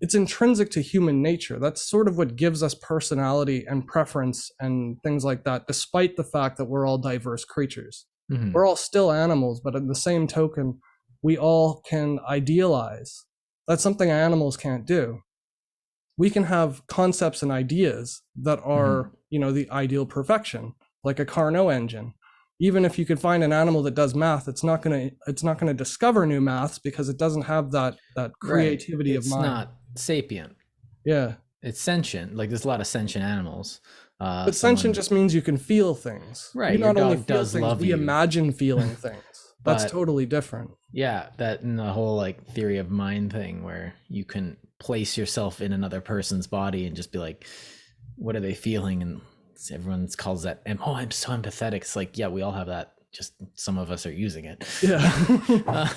it's intrinsic to human nature. That's sort of what gives us personality and preference and things like that, despite the fact that we're all diverse creatures. We're all still animals, but at the same token, we all can idealize. That's something animals can't do. We can have concepts and ideas that are, the ideal perfection, like a Carnot engine. Even if you could find an animal that does math, it's not gonna discover new maths because it doesn't have that creativity of mind. It's not sapient. Yeah. It's sentient. Like there's a lot of sentient animals. But sentient just means you can feel things. Right. You not only feel things, we imagine feeling things. That's totally different. Yeah, that and the whole like theory of mind thing where you can place yourself in another person's body and just be like, what are they feeling? And everyone calls that, oh, I'm so empathetic. It's like, yeah, we all have that just some of us are using it. Yeah.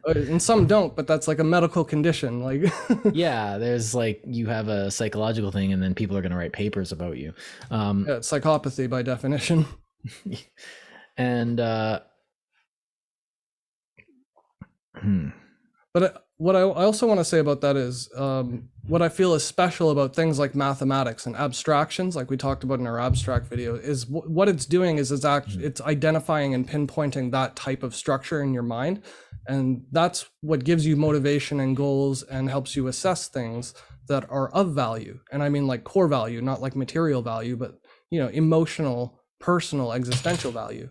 And some don't, but that's like a medical condition. Like, Yeah, there's like you have a psychological thing, and then people are going to write papers about you. yeah, it's psychopathy by definition. And But what I also want to say about that is what I feel is special about things like mathematics and abstractions, like we talked about in our abstract video, is what it's doing is it's identifying and pinpointing that type of structure in your mind. And that's what gives you motivation and goals and helps you assess things that are of value. And I mean like core value, not like material value, but emotional, personal, existential value.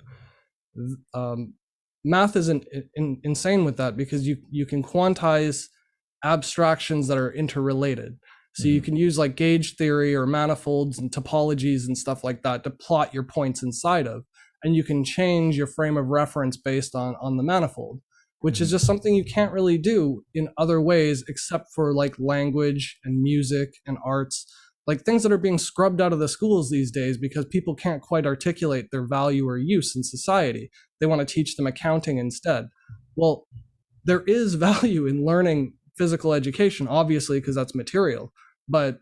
Math is insane with that because you can quantize abstractions that are interrelated. So you can use like gauge theory or manifolds and topologies and stuff like that to plot your points inside of, and you can change your frame of reference based on the manifold, which is just something you can't really do in other ways except for like language and music and arts, like things that are being scrubbed out of the schools these days because people can't quite articulate their value or use in society. They want to teach them accounting instead. Well, there is value in learning physical education, obviously, because that's material, but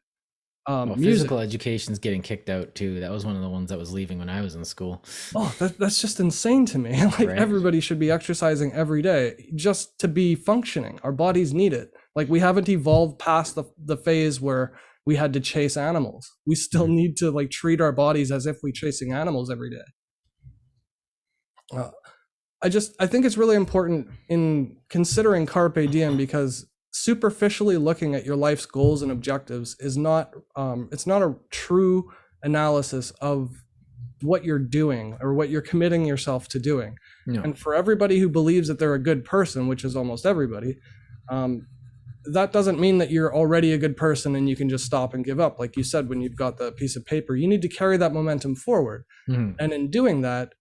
physical education's getting kicked out too. That was one of the ones that was leaving when I was in school. Oh, that's just insane to me. Like, right? Everybody should be exercising every day just to be functioning. Our bodies need it. Like, we haven't evolved past the phase where we had to chase animals. We still need to like treat our bodies as if we're chasing animals every day. I think it's really important in considering Carpe Diem because superficially looking at your life's goals and objectives is not it's not a true analysis of what you're doing or what you're committing yourself to doing. No. And for everybody who believes that they're a good person, which is almost everybody, that doesn't mean that you're already a good person and you can just stop and give up. Like you said, when you've got the piece of paper, you need to carry that momentum forward. And in doing that,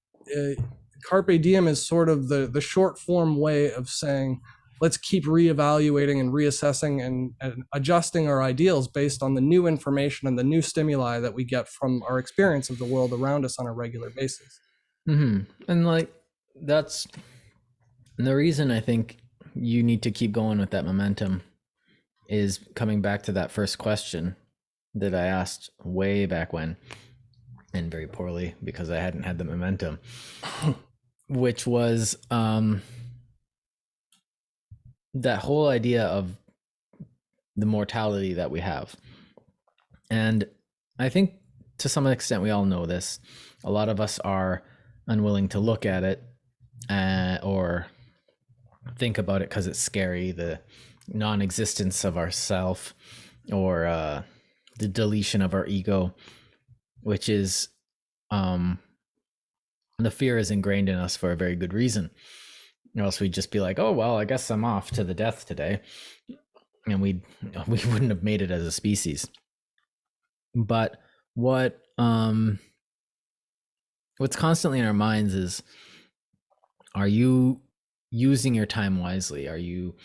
Carpe Diem is sort of the short form way of saying, let's keep reevaluating and reassessing and adjusting our ideals based on the new information and the new stimuli that we get from our experience of the world around us on a regular basis. And like, that's the reason I think you need to keep going with that momentum is coming back to that first question that I asked way back when, and very poorly because I hadn't had the momentum, which was that whole idea of the mortality that we have. And I think to some extent we all know this. A lot of us are unwilling to look at it or think about it because it's scary, the non-existence of ourself or the deletion of our ego, which is the fear is ingrained in us for a very good reason. Or else we'd just be like, oh, well, I guess I'm off to the death today. And we wouldn't have made it as a species. But what's constantly in our minds is, are you using your time wisely? Are you,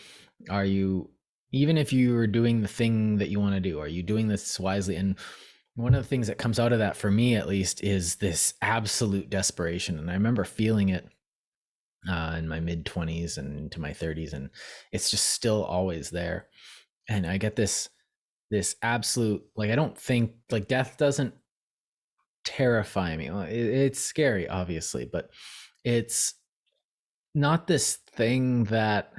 even if you are doing the thing that you want to do, are you doing this wisely? And one of the things that comes out of that, for me at least, is this absolute desperation. And I remember feeling it in my mid-20s and into my 30s, and it's just still always there. And I get this absolute, like, I don't think, like, death doesn't terrify me. It's scary, obviously, but it's not this thing that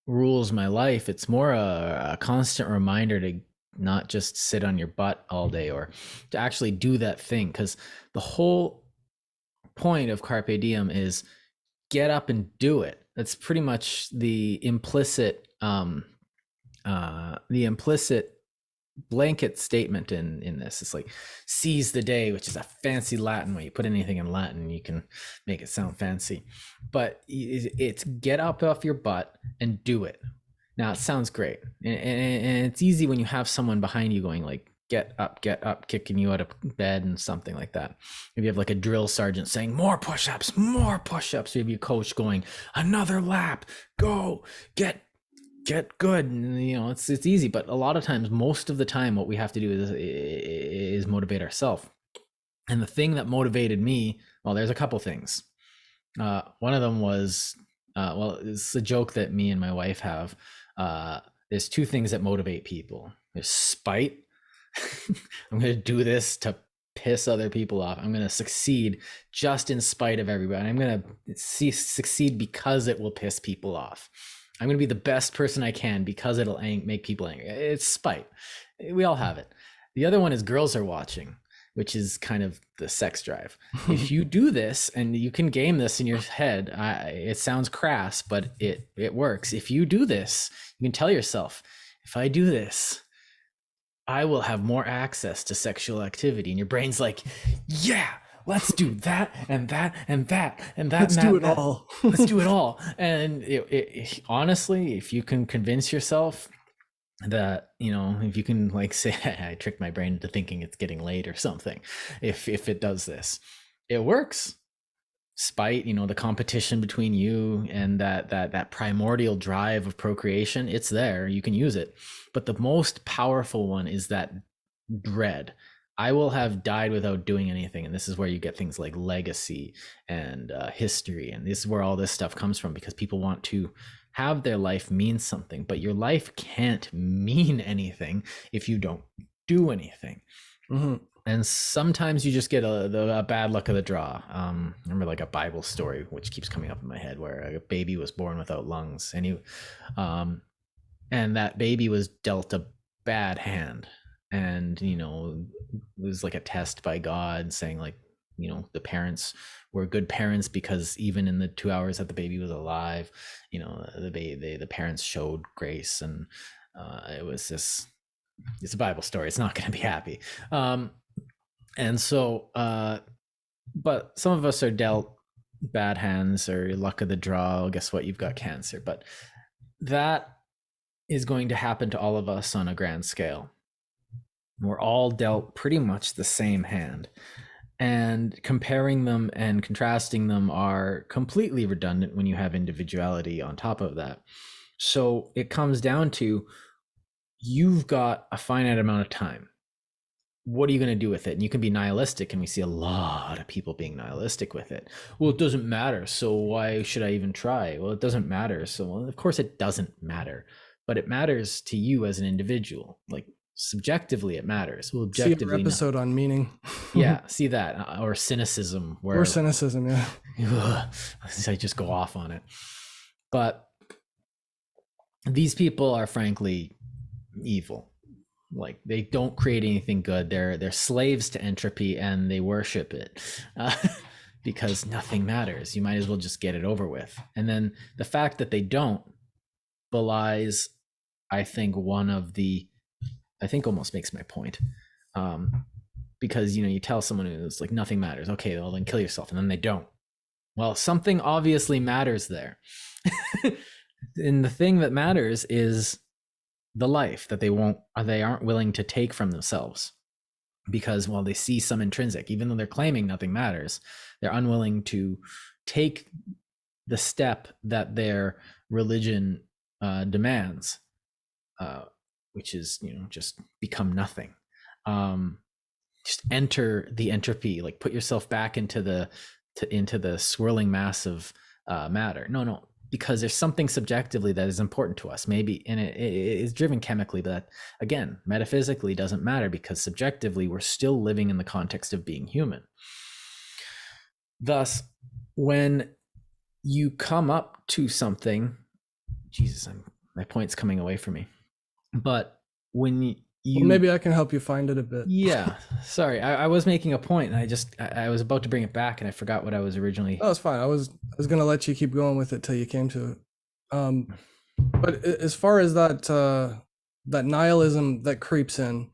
rules my life. It's more a constant reminder to not just sit on your butt all day or to actually do that thing. Because the whole point of Carpe Diem is get up and do it. That's pretty much the implicit blanket statement in this. It's like seize the day, which is a fancy Latin. When you put anything in Latin, you can make it sound fancy, but it's get up off your butt and do it. Now it sounds great, and it's easy when you have someone behind you going like, get up, kicking you out of bed and something like that. If you have like a drill sergeant saying more push-ups, or you have your coach going, another lap, go, get good. And, you know, it's easy, but a lot of times, most of the time, what we have to do is motivate ourselves. And the thing that motivated me, well, there's a couple things. One of them was, well, it's a joke that me and my wife have. There's two things that motivate people. There's spite. I'm going to do this to piss other people off. I'm going to succeed just in spite of everybody. I'm going to succeed because it will piss people off. I'm going to be the best person I can because it'll make people angry. It's spite. We all have it. The other one is girls are watching, which is kind of the sex drive. If you do this, and you can game this in your head, it sounds crass, but it works. If you do this, you can tell yourself, if I do this, I will have more access to sexual activity. And your brain's like, yeah, let's do that and that and that and that. Let's do it all. Let's do it all. And honestly, if you can convince yourself that, if you can like say, I tricked my brain into thinking it's getting late or something, if it does this, it works. Spite, the competition between you and that primordial drive of procreation, it's there, you can use it. But the most powerful one is that dread. I will have died without doing anything. And this is where you get things like legacy and history, and this is where all this stuff comes from, because people want to have their life mean something, but your life can't mean anything if you don't do anything. Mm-hmm. And sometimes you just get a bad luck of the draw. Remember like a Bible story, which keeps coming up in my head, where a baby was born without lungs, and and that baby was dealt a bad hand. And, it was like a test by God saying like, the parents were good parents because even in the 2 hours that the baby was alive, the parents showed grace. And it was it's a Bible story. It's not going to be happy. And so, but some of us are dealt bad hands or luck of the draw. Guess what? You've got cancer. But that is going to happen to all of us on a grand scale. We're all dealt pretty much the same hand. And comparing them and contrasting them are completely redundant when you have individuality on top of that. So it comes down to, you've got a finite amount of time. What are you going to do with it? And you can be nihilistic, and we see a lot of people being nihilistic with it. Well, it doesn't matter, so why should I even try? Well, it doesn't matter, so well, of course it doesn't matter, but it matters to you as an individual. Like subjectively, it matters. Well, objectively, see our episode on meaning. Yeah, see that, or cynicism, or cynicism, yeah. I just go off on it. But these people are frankly evil. Like, they don't create anything good. They're slaves to entropy, and they worship it because nothing matters. You might as well just get it over with. And then the fact that they don't belies, I think, almost makes my point. Because, you tell someone who's like, nothing matters. Okay, well then kill yourself. And then they don't. Well, something obviously matters there. And the thing that matters is the life that they aren't willing to take from themselves, because while they see some intrinsic, even though they're claiming nothing matters, they're unwilling to take the step that their religion demands, which is, just become nothing. Just enter the entropy, like put yourself back into the swirling mass of matter. No, because there's something subjectively that is important to us, maybe, and it is driven chemically, but that, again, metaphysically doesn't matter, because subjectively we're still living in the context of being human. Thus, when you come up to something, Jesus, my point's coming away from me, but when well, maybe I can help you find it a bit. Yeah, sorry, I was making a point, and I was about to bring it back, and I forgot what I was originally. Oh, it's fine. I was gonna let you keep going with it till you came to it. But as far as that nihilism that creeps in,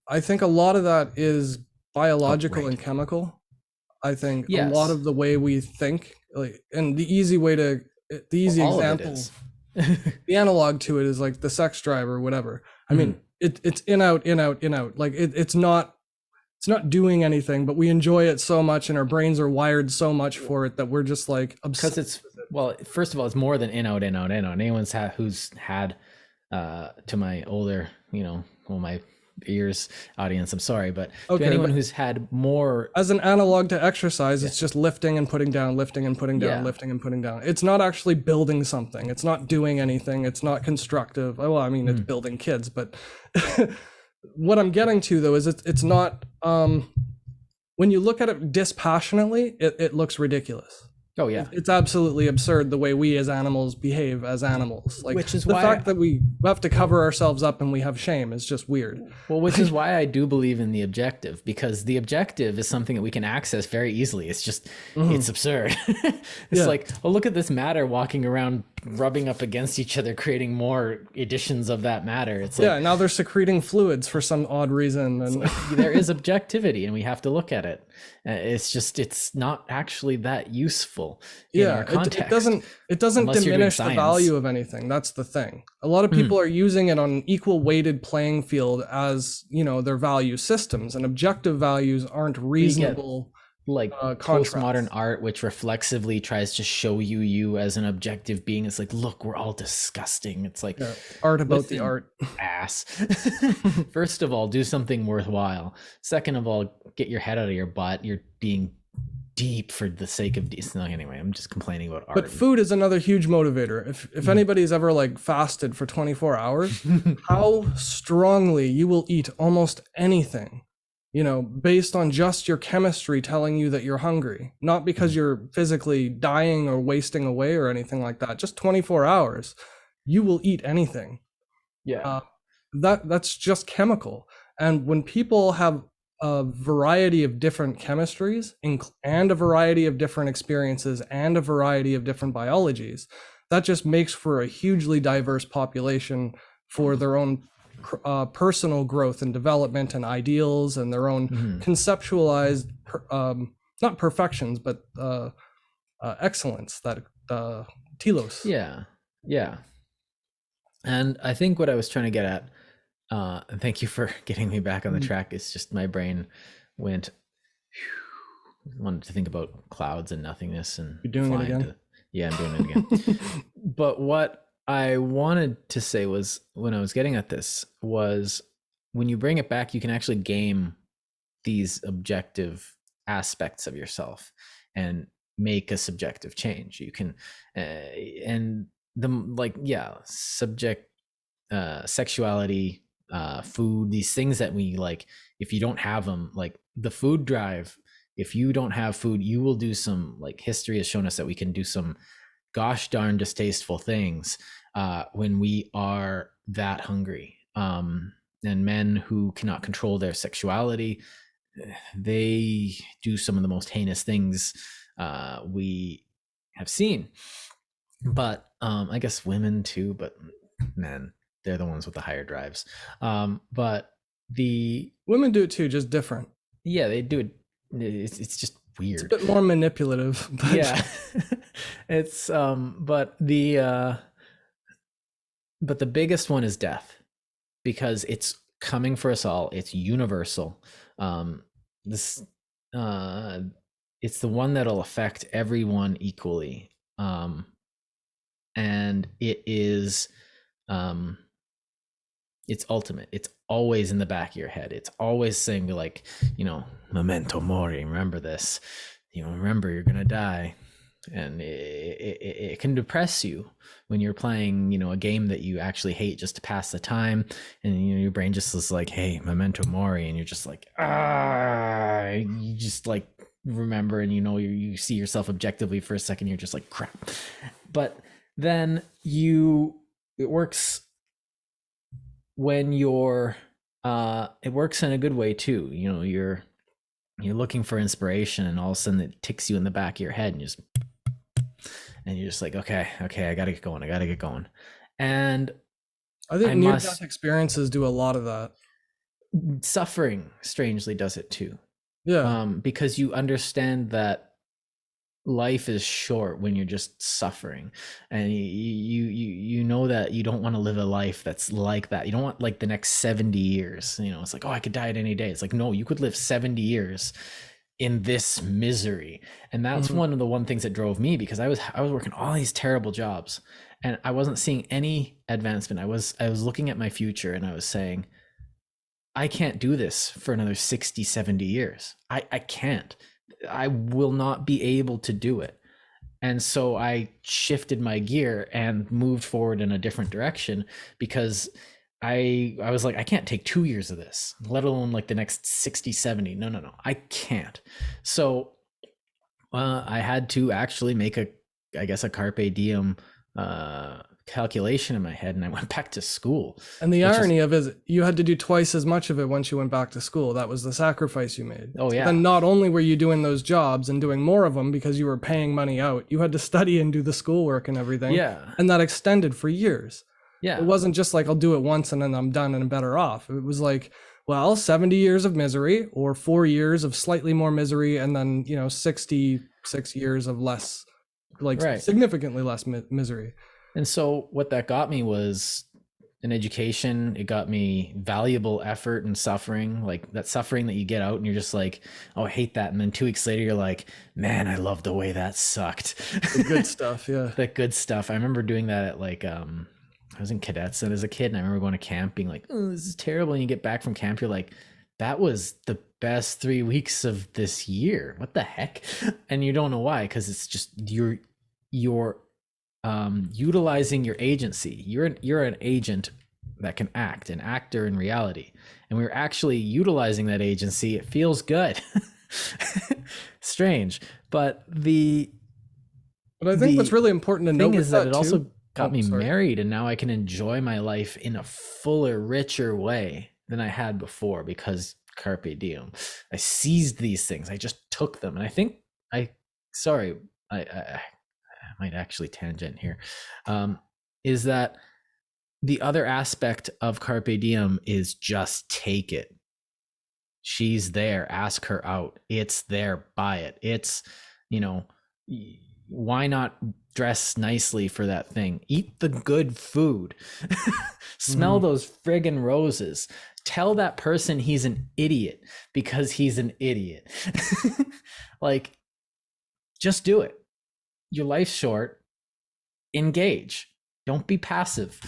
I think a lot of that is biological and chemical. I think a lot of the way we think, like, and the easy example, the analog to it is like the sex drive or whatever. I mean, it's in out. Like it's not doing anything, but we enjoy it so much, and our brains are wired so much for it that we're just like obsessed. Because first of all, it's more than in out. Anyone's who's had to my older, my ears, audience, I'm sorry, but to Okay, anyone but who's had more, as an analog to exercise, it's just lifting and putting down, lifting and putting down, Yeah. lifting and putting down. It's not actually building something. It's not doing anything. It's not constructive. Well, I mean, it's building kids, but what I'm getting to though is it's not. When you look at it dispassionately, it looks ridiculous. oh yeah, It's absolutely absurd the way we as animals behave as animals. Like, Which is the why fact that we have to cover ourselves up and we have shame is just weird. well, which is why I do believe in the objective, because the objective is something that we can access very easily. It's just, it's absurd. It's like, oh, look at this matter walking around, rubbing up against each other, creating more editions of that matter. It's like, Yeah, now they're secreting fluids for some odd reason, and there is objectivity and we have to look at it. It's just, it's not actually that useful in our context. it doesn't Unless you're doing diminish the science. value of anything. That's the thing. A lot of people are using it on an equal weighted playing field as, their value systems, and objective values aren't reasonable. Like Contrast. postmodern art, which reflexively tries to show you as an objective being. It's like, look, we're all disgusting. It's like, Art about the listen, art. ass. First of all, do something worthwhile. Second of all, get your head out of your butt. You're being deep for the sake of no, anyway, I'm just complaining about art. But food is another huge motivator. If anybody's ever like fasted for 24 hours, how strongly you will eat almost anything, based on just your chemistry telling you that you're hungry, not because you're physically dying or wasting away or anything like that. Just 24 hours, you will eat anything. Yeah. That's just chemical. And when people have a variety of different chemistries and a variety of different experiences and a variety of different biologies, that just makes for a hugely diverse population for their own personal growth and development and ideals and their own conceptualized, not perfections, but excellence, that telos. Yeah. And I think what I was trying to get at, and thank you for getting me back on the track, it's just my brain wanted to think about clouds and nothingness and You're doing it again? Yeah, I'm doing it again. But what I wanted to say was, when I was getting at this, was when you bring it back, you can actually game these objective aspects of yourself and make a subjective change. You can, and sexuality, food, these things that we like, if you don't have them, like the food drive, if you don't have food, you will do some, like history has shown us that we can do some gosh darn distasteful things when we are that hungry. And men who cannot control their sexuality, they do some of the most heinous things we have seen. But I guess women too, but men, they're the ones with the higher drives. But the Women do it too, just different. Yeah, they do it. It's just weird. It's a bit more manipulative. But Yeah. It's but the biggest one is death, because it's coming for us all. It's universal. It's the one that'll affect everyone equally. And it is it's ultimate. It's always in the back of your head. It's always saying, like, memento mori, remember this, remember you're gonna die. And it can depress you when you're playing, a game that you actually hate just to pass the time, and your brain just is like, hey, memento mori, and you're just like, you just like remember, and you see yourself objectively for a second, you're just like, crap. But then it works when it works in a good way too. You're looking for inspiration, and all of a sudden it ticks you in the back of your head, and you're just like, okay, I gotta get going. And I think near-death experiences do a lot of that. Suffering strangely does it too. Yeah. Because you understand that life is short when you're just suffering, and you know that you don't want to live a life that's like that. You don't want like the next 70 years. It's like, oh, I could die at any day. It's like, no, you could live 70 years in this misery. And that's one of the things that drove me, because I was working all these terrible jobs and I wasn't seeing any advancement. I was looking at my future and I was saying, I can't do this for another 60, 70 years. I can't. I will not be able to do it. And so I shifted my gear and moved forward in a different direction because I was like, I can't take 2 years of this, let alone like the next 60, 70. No, I can't. So I had to actually make a Carpe Diem calculation in my head, and I went back to school. And the irony of it is you had to do twice as much of it once you went back to school. That was the sacrifice you made. Oh, yeah. Then not only were you doing those jobs and doing more of them because you were paying money out, you had to study and do the schoolwork and everything. Yeah. And that extended for years. Yeah. It wasn't just like, I'll do it once and then I'm done and I'm better off. It was like, well, 70 years of misery or 4 years of slightly more misery, and then, 66 years of less, like significantly less misery. And so what that got me was an education. It got me valuable effort and suffering, like that suffering that you get out and you're just like, oh, I hate that. And then 2 weeks later, you're like, man, I love the way that sucked. The good stuff. Yeah. The good stuff. I remember doing that at like, I was in cadets and as a kid, and I remember going to camp being like, oh, this is terrible. And you get back from camp, you're like, that was the best 3 weeks of this year. What the heck? And you don't know why, because it's just you're utilizing your agency. You're an agent that can act, an actor in reality, and we're actually utilizing that agency. It feels good. Strange, but I think what's really important to note is that it also got me married, and now I can enjoy my life in a fuller, richer way than I had before because Carpe Diem. I seized these things. I just took them, and I think I might actually tangent here, is that the other aspect of Carpe Diem is just take it. She's there, ask her out. It's there, buy it. It's, why not dress nicely for that thing? Eat the good food. Smell those friggin' roses. Tell that person he's an idiot because he's an idiot. Like, just do it. Your life's short. Engage. Don't be passive.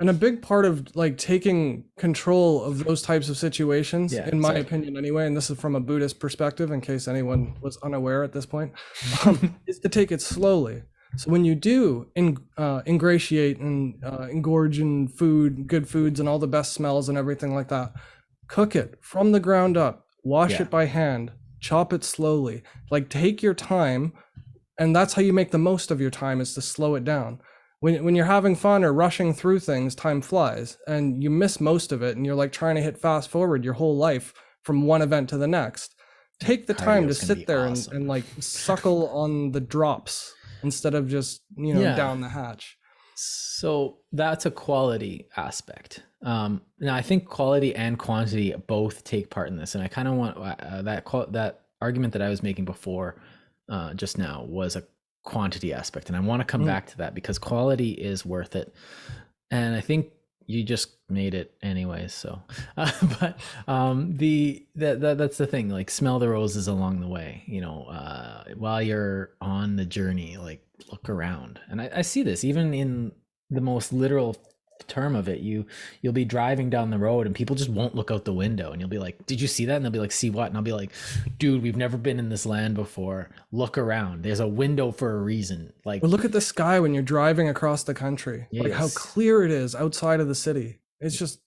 And a big part of like taking control of those types of situations, in my opinion anyway, and this is from a Buddhist perspective in case anyone was unaware at this point, is to take it slowly. So when you do ingratiate and engorge in food, good foods and all the best smells and everything like that, cook it from the ground up, wash it by hand, chop it slowly, like take your time. And that's how you make the most of your time, is to slow it down. When you're having fun or rushing through things, time flies and you miss most of it. And you're like trying to hit fast forward your whole life from one event to the next. Take the time to sit there and like suckle on the drops instead of just, down the hatch. So that's a quality aspect. Now I think quality and quantity both take part in this. And I kind of want that argument that I was making before just now was a quantity aspect, and I want to come back to that because quality is worth it, and I think you just made it anyways. So but that's the thing, like smell the roses along the way, while you're on the journey, like look around. And I see this even in the most literal term of it. You'll be driving down the road and people just won't look out the window, and you'll be like, did you see that? And they'll be like, see what? And I'll be like, dude, we've never been in this land before. Look around. There's a window for a reason. Like, but look at the sky when you're driving across the country. Yes. Like how clear it is outside of the city. It's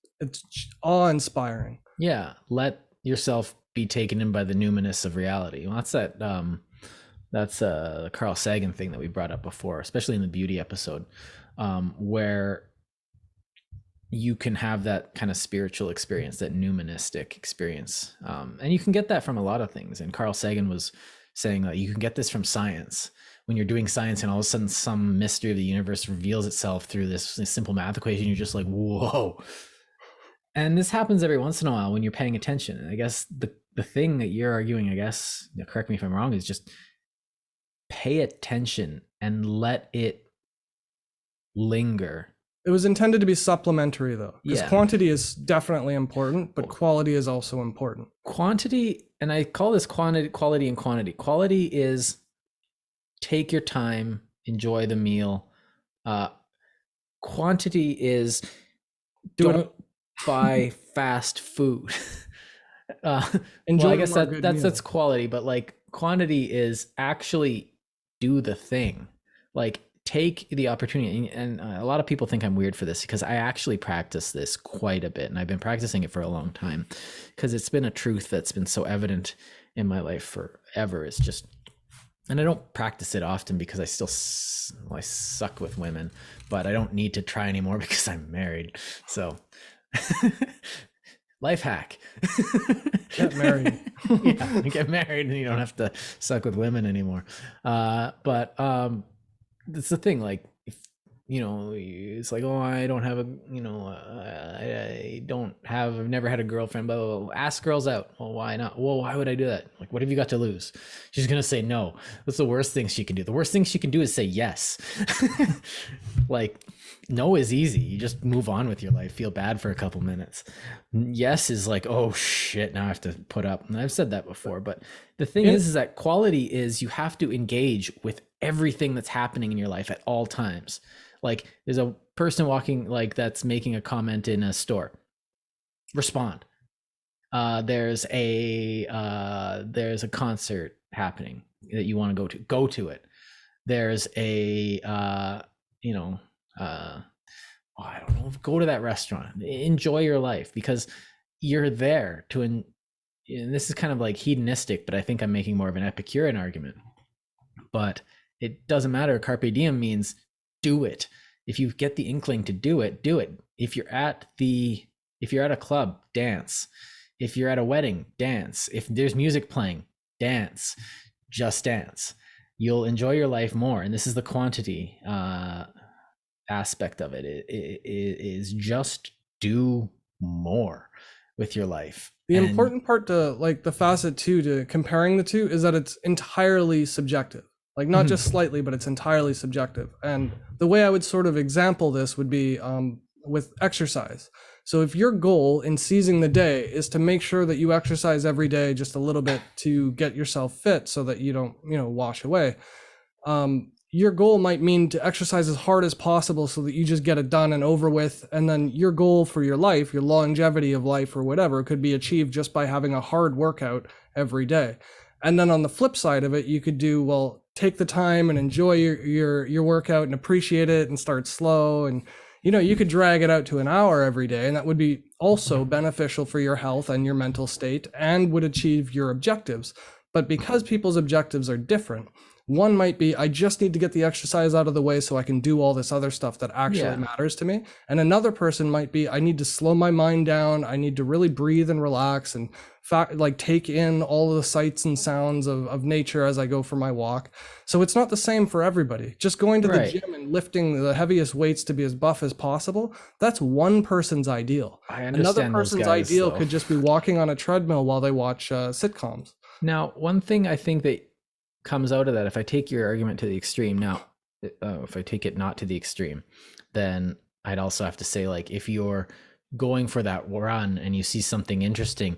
awe-inspiring. Yeah, let yourself be taken in by the numinous of reality. Well, that's a Carl Sagan thing that we brought up before, especially in the beauty episode, where you can have that kind of spiritual experience, that nuministic experience. And you can get that from a lot of things. And Carl Sagan was saying that you can get this from science. When you're doing science and all of a sudden some mystery of the universe reveals itself through this simple math equation, you're just like, whoa. And this happens every once in a while when you're paying attention. And I guess the thing that you're arguing, I guess, correct me if I'm wrong, is just pay attention and let it linger. It was intended to be supplementary though, because quantity is definitely important, but quality is also important. Quantity, and I call this quality and quantity. Quality is take your time, enjoy the meal. Quantity is buy fast food. uh, well, Enjoy I a guess more good meal. that's quality, but like quantity is actually do the thing. Like take the opportunity. And a lot of people think I'm weird for this because I actually practice this quite a bit, and I've been practicing it for a long time because it's been a truth that's been so evident in my life forever. It's just, and I don't practice it often because I still I suck with women, but I don't need to try anymore because I'm married. So life hack. Get married. Yeah, get married and you don't have to suck with women anymore. But that's the thing. Like, if it's like, oh, I don't have a, I don't have, I've never had a girlfriend. Blah, blah, blah. Ask girls out. Well, why not? Well, why would I do that? Like, what have you got to lose? She's gonna say no. That's the worst thing she can do. The worst thing she can do is say yes. Like, no is easy. You just move on with your life, feel bad for a couple minutes. Yes is like, oh shit, now I have to put up. And I've said that before, but the thing is that quality is you have to engage with everything that's happening in your life at all times. Like, there's a person walking, like, that's making a comment in a store. Respond. There's a concert happening that you want to go to. Go to it. There's a I don't know, go to that restaurant, enjoy your life, because you're there to, and this is kind of like hedonistic, but I think I'm making more of an Epicurean argument. But it doesn't matter. Carpe diem means do it. If you get the inkling to do it, do it. If you're at a club, dance. If you're at a wedding, dance. If there's music playing, dance. Just dance. You'll enjoy your life more. And this is the quantity aspect of it. It is just do more with your life. The important part to, like, the facet too, to comparing the two, is that it's entirely subjective. Like, not just slightly, but it's entirely subjective. And the way I would sort of example this would be with exercise. So if your goal in seizing the day is to make sure that you exercise every day just a little bit to get yourself fit so that you don't, wash away, your goal might mean to exercise as hard as possible so that you just get it done and over with. And then your goal for your life, your longevity of life or whatever, could be achieved just by having a hard workout every day. And then on the flip side of it, you could do, well, take the time and enjoy your workout and appreciate it and start slow. And, you could drag it out to an hour every day, and that would be also beneficial for your health and your mental state and would achieve your objectives. But because people's objectives are different, one might be, I just need to get the exercise out of the way so I can do all this other stuff that actually matters to me. And another person might be, I need to slow my mind down. I need to really breathe and relax and take in all of the sights and sounds of nature as I go for my walk. So it's not the same for everybody. Just going to the gym and lifting the heaviest weights to be as buff as possible, that's one person's ideal. Another person's ideal could just be walking on a treadmill while they watch sitcoms. Now, one thing I think that comes out of that, if I take your argument to the extreme, now, if I take it not to the extreme, then I'd also have to say, like, if you're going for that run and you see something interesting,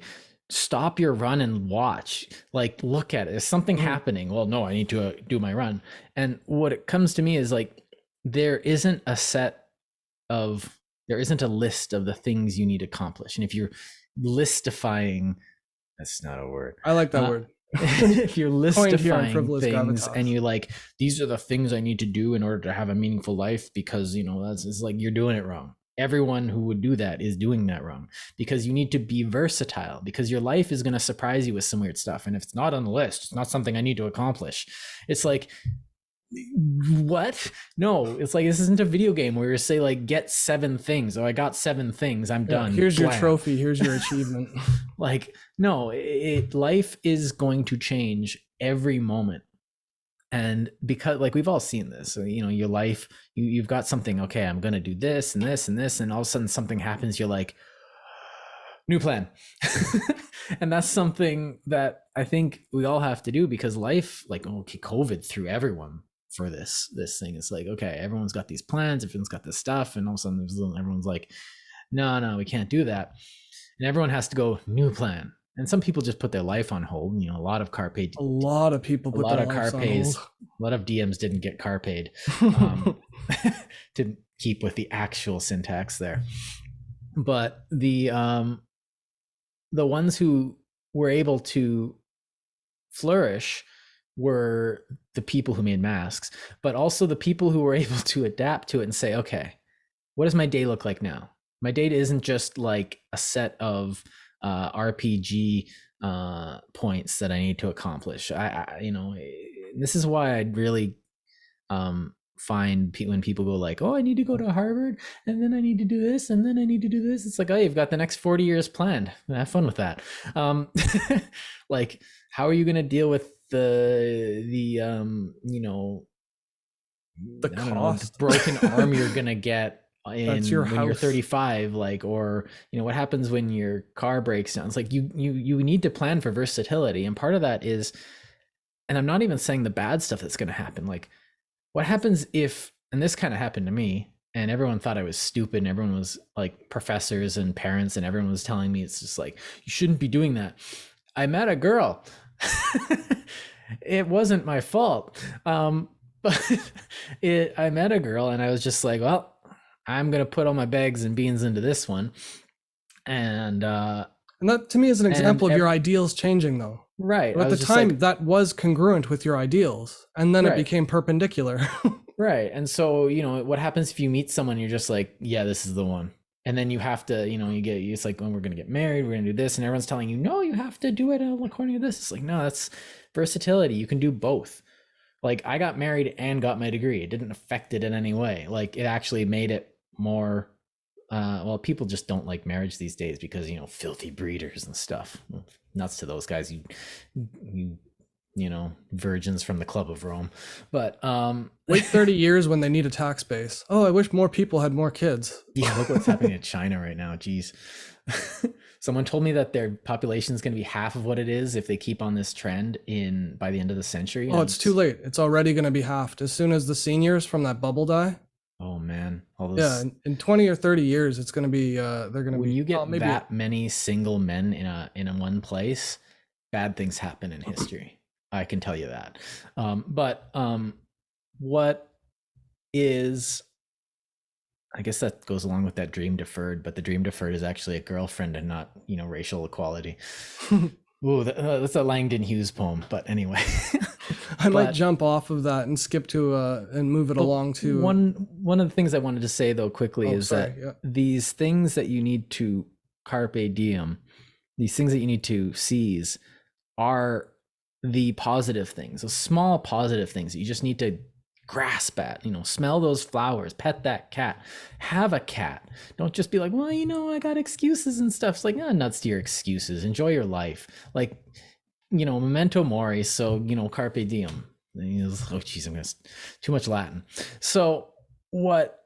stop your run and watch, like, look at it. Is something happening? Well, no, I need to do my run. And what it comes to me is, like, there isn't a list of the things you need to accomplish. And if you're listifying, that's not a word. I like that word. If you're listifying things Gravitas. and you like, these are the things I need to do in order to have a meaningful life, because it's like, you're doing it wrong. Everyone who would do that is doing that wrong, because you need to be versatile, because your life is going to surprise you with some weird stuff. And if it's not on the list, it's not something I need to accomplish. It's like, what? No, it's like, this isn't a video game where you say, like, get 7 things. Oh, I got 7 things, I'm done. Here's your trophy, here's your achievement. Like, no, life is going to change every moment. And because, like, we've all seen this, your life, you've got something, okay, I'm going to do this and this and this, and all of a sudden something happens, you're like, new plan. And that's something that I think we all have to do, because life, like, okay, COVID threw everyone for this thing. It's like, okay, everyone's got these plans, everyone's got this stuff, and all of a sudden everyone's like, no, we can't do that. And everyone has to go, new plan. And some people just put their life on hold. A lot of Carpe. A lot of people put their lives on hold. A lot of Diems didn't get Carpe'd, to keep with the actual syntax there. But the ones who were able to flourish were the people who made masks, but also the people who were able to adapt to it and say, okay, what does my day look like now? My day isn't just like a set of RPG points that I need to accomplish. This is why I'd really find when people go like, oh, I need to go to Harvard, and then I need to do this, and then I need to do this. It's like, oh, you've got the next 40 years planned. Have fun with that. Like, how are you going to deal with the cost, broken arm you're going to get when you're 35, like, or what happens when your car breaks down? It's like you need to plan for versatility, and part of that is, and I'm not even saying the bad stuff that's going to happen, like what happens if, and this kind of happened to me, and everyone thought I was stupid, and everyone was like, professors and parents and everyone was telling me, it's just like, you shouldn't be doing that. I met a girl. It wasn't my fault, but I met a girl, and I was just like, well, I'm gonna put all my bags and beans into this one, and that to me is an example of your ideals changing, though. Right. But at the time, that was congruent with your ideals, and then it became perpendicular. Right. And so, what happens if you meet someone, you're just like, yeah, this is the one. And then you have to, it's like, when we're going to get married, we're going to do this. And everyone's telling you, no, you have to do it according to this. It's like, no, that's versatility. You can do both. Like, I got married and got my degree. It didn't affect it in any way. Like, it actually made it more, well, people just don't like marriage these days because, filthy breeders and stuff. Nuts to those guys, virgins from the Club of Rome. But wait 30 years when they need a tax base. Oh, I wish more people had more kids. Yeah, look what's happening in China right now. Jeez. Someone told me that their population is going to be half of what it is if they keep on this trend by the end of the century. Oh, it's too late. It's already going to be halved as soon as the seniors from that bubble die. Oh man, yeah, in 20 or 30 years, it's going to be they're going to be. When you get that many single men in a one place, bad things happen in history. I can tell you that. But what is, I guess that goes along with that dream deferred, but the dream deferred is actually a girlfriend and not racial equality. Ooh, that's a Langdon Hughes poem. But anyway. I might jump off of that and skip to and move it along to one of the things I wanted to say though quickly is that these things that you need to carpe diem, these things that you need to seize, are the positive things, the small positive things that you just need to grasp at. Smell those flowers, pet that cat, have a cat. Don't just be like, well, I got excuses and stuff. It's like, nuts to your excuses. Enjoy your life. Like, memento mori, so carpe diem. Oh geez, I'm gonna too much Latin. So what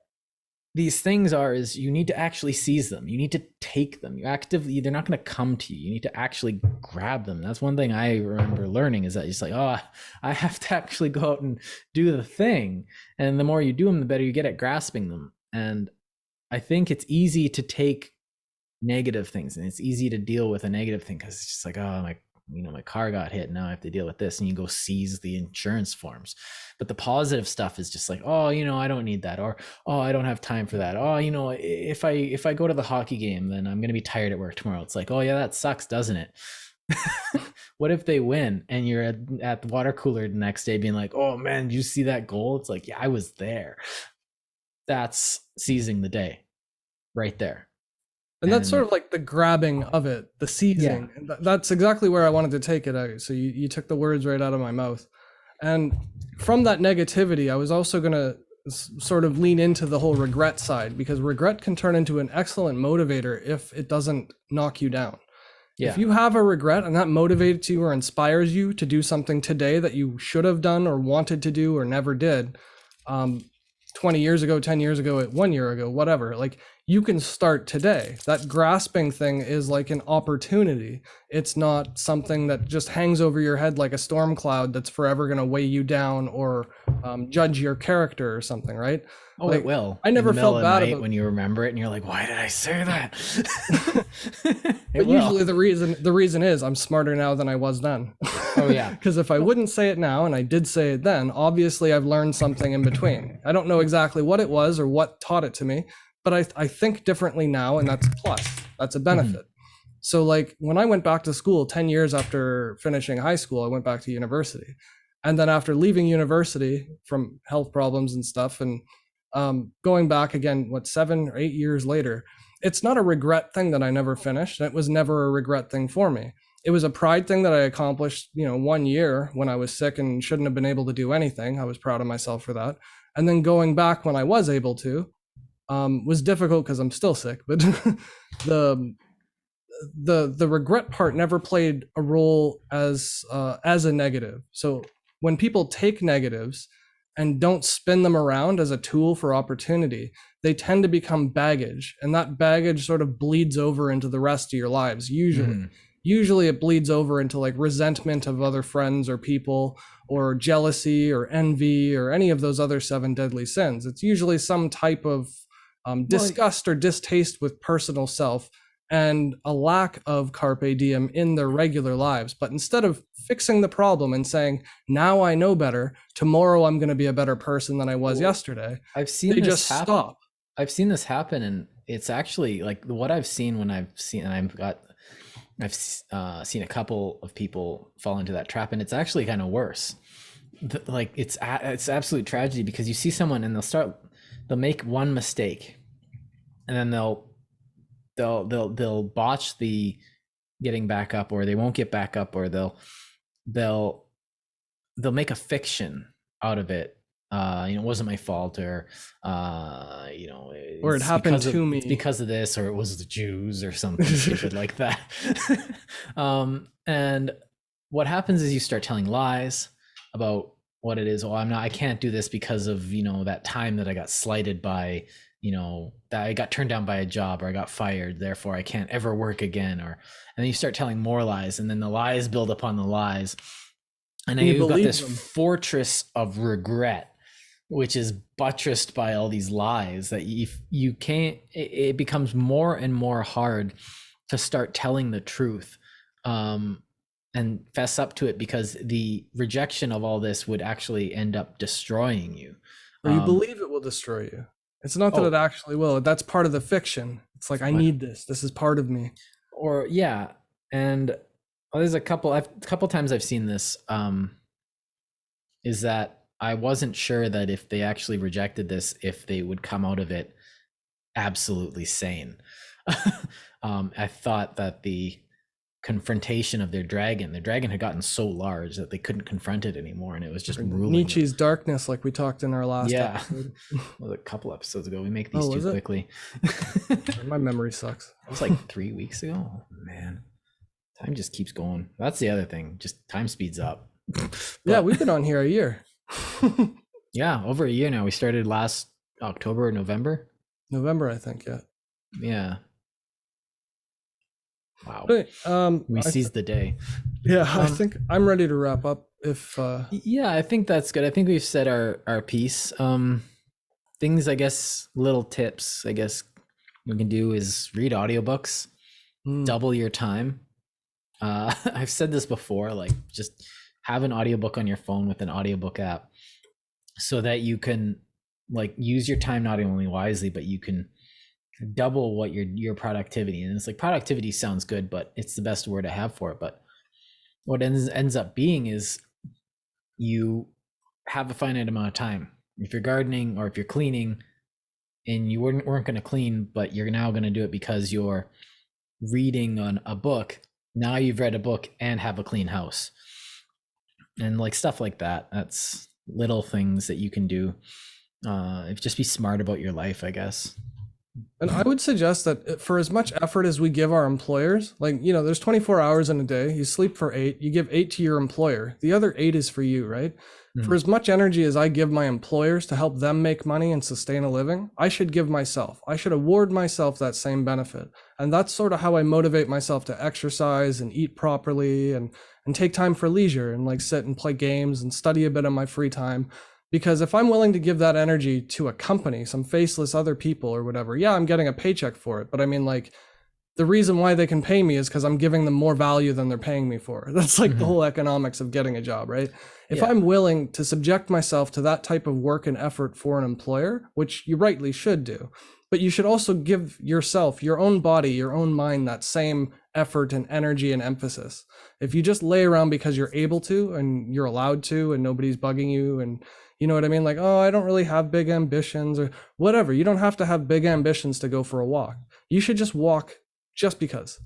these things are is you need to actually seize them. You need to take them. They're not going to come to you. You need to actually grab them. That's one thing I remember learning, is that it's like, oh, I have to actually go out and do the thing. And the more you do them, the better you get at grasping them. And I think it's easy to take negative things, and it's easy to deal with a negative thing because it's just like, oh, my car got hit, now I have to deal with this, and you go seize the insurance forms. But the positive stuff is just like, oh, I don't need that, or oh, I don't have time for that. Oh, if I go to the hockey game, then I'm going to be tired at work tomorrow. It's like, oh yeah, that sucks, doesn't it? What if they win and you're at the water cooler the next day being like, oh man, did you see that goal? It's like, yeah, I was there. That's seizing the day right there. And that's sort of like the grabbing of it, the seizing. Yeah. That's exactly where I wanted to take it out. So you took the words right out of my mouth. And from that negativity, I was also going to sort of lean into the whole regret side, because regret can turn into an excellent motivator if it doesn't knock you down. Yeah. If you have a regret and that motivates you or inspires you to do something today that you should have done or wanted to do or never did, 20 years ago, 10 years ago, 1 year ago, whatever, like, you can start today. That grasping thing is like an opportunity. It's not something that just hangs over your head like a storm cloud that's forever going to weigh you down or judge your character or something, right? Oh, like, it will. I never felt bad about when you remember it and you're like, why did I say that? But usually the reason is I'm smarter now than I was then. Oh yeah. Because if I wouldn't say it now and I did say it then, obviously I've learned something in between. I don't know exactly what it was or what taught it to me, but I think differently now, and that's a plus. That's a benefit. So like when I went back to school 10 years after finishing high school, I went back to university. And then after leaving university from health problems and stuff, and going back again, 7 or 8 years later, it's not a regret thing that I never finished. It was never a regret thing for me. It was a pride thing that I accomplished, 1 year when I was sick and shouldn't have been able to do anything. I was proud of myself for that. And then going back when I was able to was difficult because I'm still sick, but the regret part never played a role as a negative. So when people take negatives and don't spin them around as a tool for opportunity, they tend to become baggage, and that baggage sort of bleeds over into the rest of your lives. Usually it bleeds over into like resentment of other friends or people, or jealousy or envy or any of those other 7 deadly sins. It's usually some type of disgust or distaste with personal self and a lack of carpe diem in their regular lives. But instead of fixing the problem and saying, now I know better, tomorrow I'm going to be a better person than I was yesterday, I've seen they this just happen. stop. I've seen this happen, and it's actually like what I've seen when I've seen a couple of people fall into that trap, and it's actually kind of worse. Like it's absolute tragedy, because you see someone and they'll make one mistake, and then they'll botch the getting back up, or they won't get back up, or they'll make a fiction out of it. It wasn't my fault, or or it happened to me. It's because of this, or it was the Jews, or something stupid like that. And what happens is you start telling lies about what it is. Oh, I can't do this because of, that time that I got slighted by, that I got turned down by a job, or I got fired, therefore I can't ever work again. And then you start telling more lies, and then the lies build upon the lies. And then you've got this fortress of regret, which is buttressed by all these lies that you can't, it becomes more and more hard to start telling the truth and fess up to it, because the rejection of all this would actually end up destroying you. Or you believe it will destroy you. It's not that it actually will. That's part of the fiction. It's like, I need this. This is part of me. Or yeah. And there's a couple times I've seen this, is that I wasn't sure that if they actually rejected this, if they would come out of it absolutely sane. I thought that the confrontation of their dragon had gotten so large that they couldn't confront it anymore, and it was just ruling Nietzsche's darkness, like we talked in our last episode. Well, a couple episodes ago. We make these too quickly. My memory sucks. It was like 3 weeks ago. Oh, man, time just keeps going. That's the other thing, just time speeds up. Yeah, we've been on here a year. Yeah, over a year now. We started last October or November, I think. Yeah. Wow. But, we seized the day. Yeah, I think I'm ready to wrap up. Yeah, I think that's good. I think we've said our piece. Things, I guess, little tips, I guess we can do is read audiobooks, double your time. I've said this before, like just have an audiobook on your phone with an audiobook app, so that you can like use your time not only wisely, but you can double what your productivity. And it's like, productivity sounds good, but it's the best word I have for it. But what ends up being is you have a finite amount of time. If you're gardening or if you're cleaning and you weren't going to clean, but you're now going to do it because you're reading on a book, now you've read a book and have a clean house. And like stuff like that. That's little things that you can do. Just be smart about your life, I guess. And I would suggest that for as much effort as we give our employers, like, there's 24 hours in a day, you sleep for 8, you give 8 to your employer. The other 8 is for you, right? For as much energy as I give my employers to help them make money and sustain a living, I should give myself. I should award myself that same benefit. And that's sort of how I motivate myself to exercise and eat properly and take time for leisure and like sit and play games and study a bit on my free time. Because if I'm willing to give that energy to a company, some faceless other people or whatever, yeah, I'm getting a paycheck for it. But I mean, like, the reason why they can pay me is because I'm giving them more value than they're paying me for. That's like the whole economics of getting a job, right? If I'm willing to subject myself to that type of work and effort for an employer, which you rightly should do, but you should also give yourself, your own body, your own mind, that same effort and energy and emphasis. If you just lay around because you're able to and you're allowed to and nobody's bugging you, and you know what I mean? Like, oh, I don't really have big ambitions or whatever. You don't have to have big ambitions to go for a walk. You should just walk just because.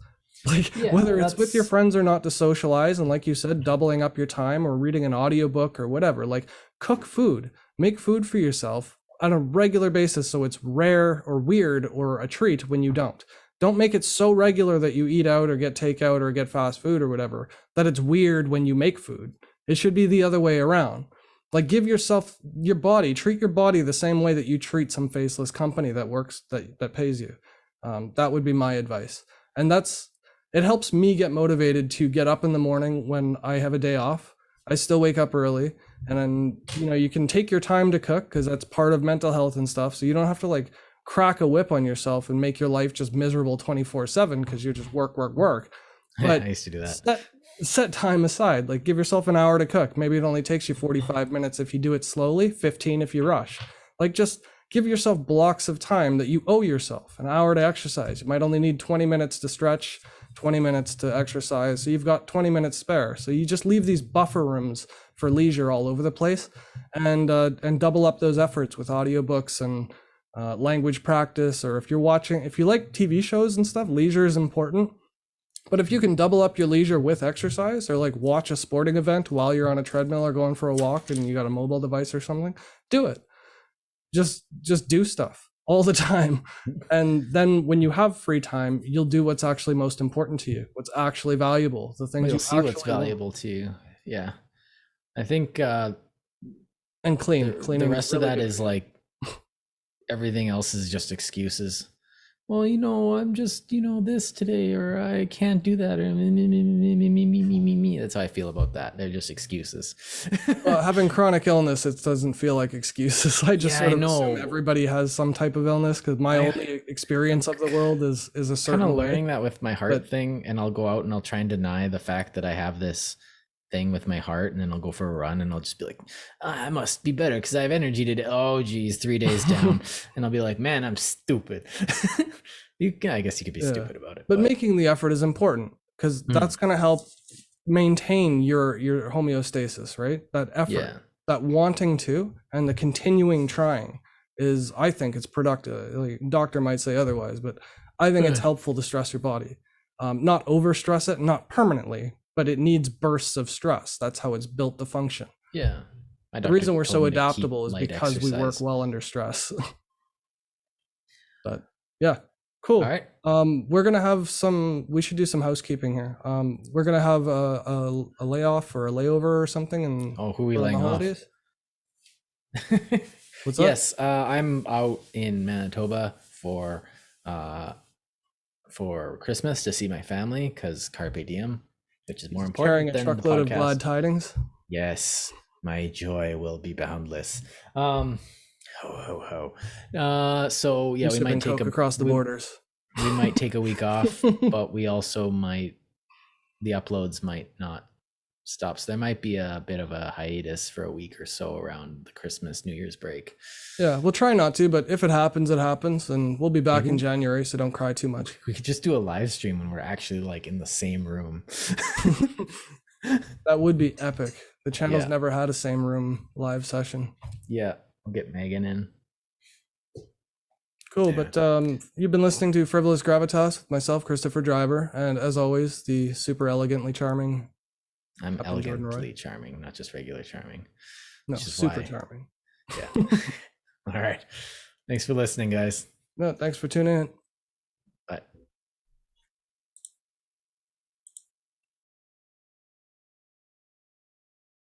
Like, whether it's with your friends or not, to socialize, and like you said, doubling up your time or reading an audiobook or whatever. Like, cook food, make food for yourself on a regular basis, so it's rare or weird or a treat when you don't make it so regular that you eat out or get takeout or get fast food or whatever, that it's weird when you make food. It should be the other way around. Like, give yourself, your body, treat your body the same way that you treat some faceless company that works, that pays you. That would be my advice. And it helps me get motivated to get up in the morning when I have a day off. I still wake up early, and then, you can take your time to cook because that's part of mental health and stuff. So you don't have to like crack a whip on yourself and make your life just miserable 24/7 because you're just work. But I used to do that. Set time aside, like give yourself an hour to cook. Maybe it only takes you 45 minutes if you do it slowly, 15 if you rush. Like, just give yourself blocks of time that you owe yourself. An hour to exercise. You might only need 20 minutes to stretch, 20 minutes to exercise. So you've got 20 minutes spare. So you just leave these buffer rooms for leisure all over the place, and double up those efforts with audiobooks and language practice. Or if you like TV shows and stuff, leisure is important. But if you can double up your leisure with exercise, or like watch a sporting event while you're on a treadmill or going for a walk and you got a mobile device or something, do it. Just do stuff all the time. And then when you have free time, you'll do what's actually most important to you, what's actually valuable, the things You'll you see what's valuable to you. Yeah. I think and cleaning the rest really of that good. is like, everything else is just excuses. Well, I'm just, this today, or I can't do that, or me. That's how I feel about that. They're just excuses. Having chronic illness, it doesn't feel like excuses. I just sort of assume everybody has some type of illness, because my only experience of the world is a certain kind of way. learning that with my heart thing, and I'll go out and I'll try and deny the fact that I have this thing with my heart, and then I'll go for a run and I'll just be like, I must be better because I have energy today. Oh geez, 3 days down. And I'll be like, man, I'm stupid. I guess you could be stupid about it, but making the effort is important, because that's going to help maintain your homeostasis, right? That effort, that wanting to, and the continuing trying is, I think it's productive. Like, doctor might say otherwise, but I think it's helpful to stress your body. Not over stress it, not permanently, but it needs bursts of stress. That's how it's built to function. Yeah. The reason we're so adaptable is because we work well under stress. But yeah, cool. All right. We're gonna have we should do some housekeeping here. We're gonna have a layoff or a layover or something. And who are we laying off? What's up? Yes, I'm out in Manitoba for Christmas to see my family, because Carpe Diem, which is more important. Carrying a truckload of glad tidings. Yes, my joy will be boundless. Ho ho ho. So yeah, we might take across the borders. We might take a week off, but we also the uploads might not stop. So there might be a bit of a hiatus for a week or so around the Christmas, New Year's break. Yeah, we'll try not to, but if it happens, it happens, and we'll be back in January, so don't cry too much. We could just do a live stream when we're actually like in the same room. That would be epic. The channel's never had a same room live session. Yeah, I'll get Megan in. Cool, but you've been listening to Frivolous Gravitas with myself, Christopher Driver, and as always, the super elegantly charming. I'm elegantly charming, not just regular charming. No, super charming. Yeah. All right. Thanks for listening, guys. No, thanks for tuning in.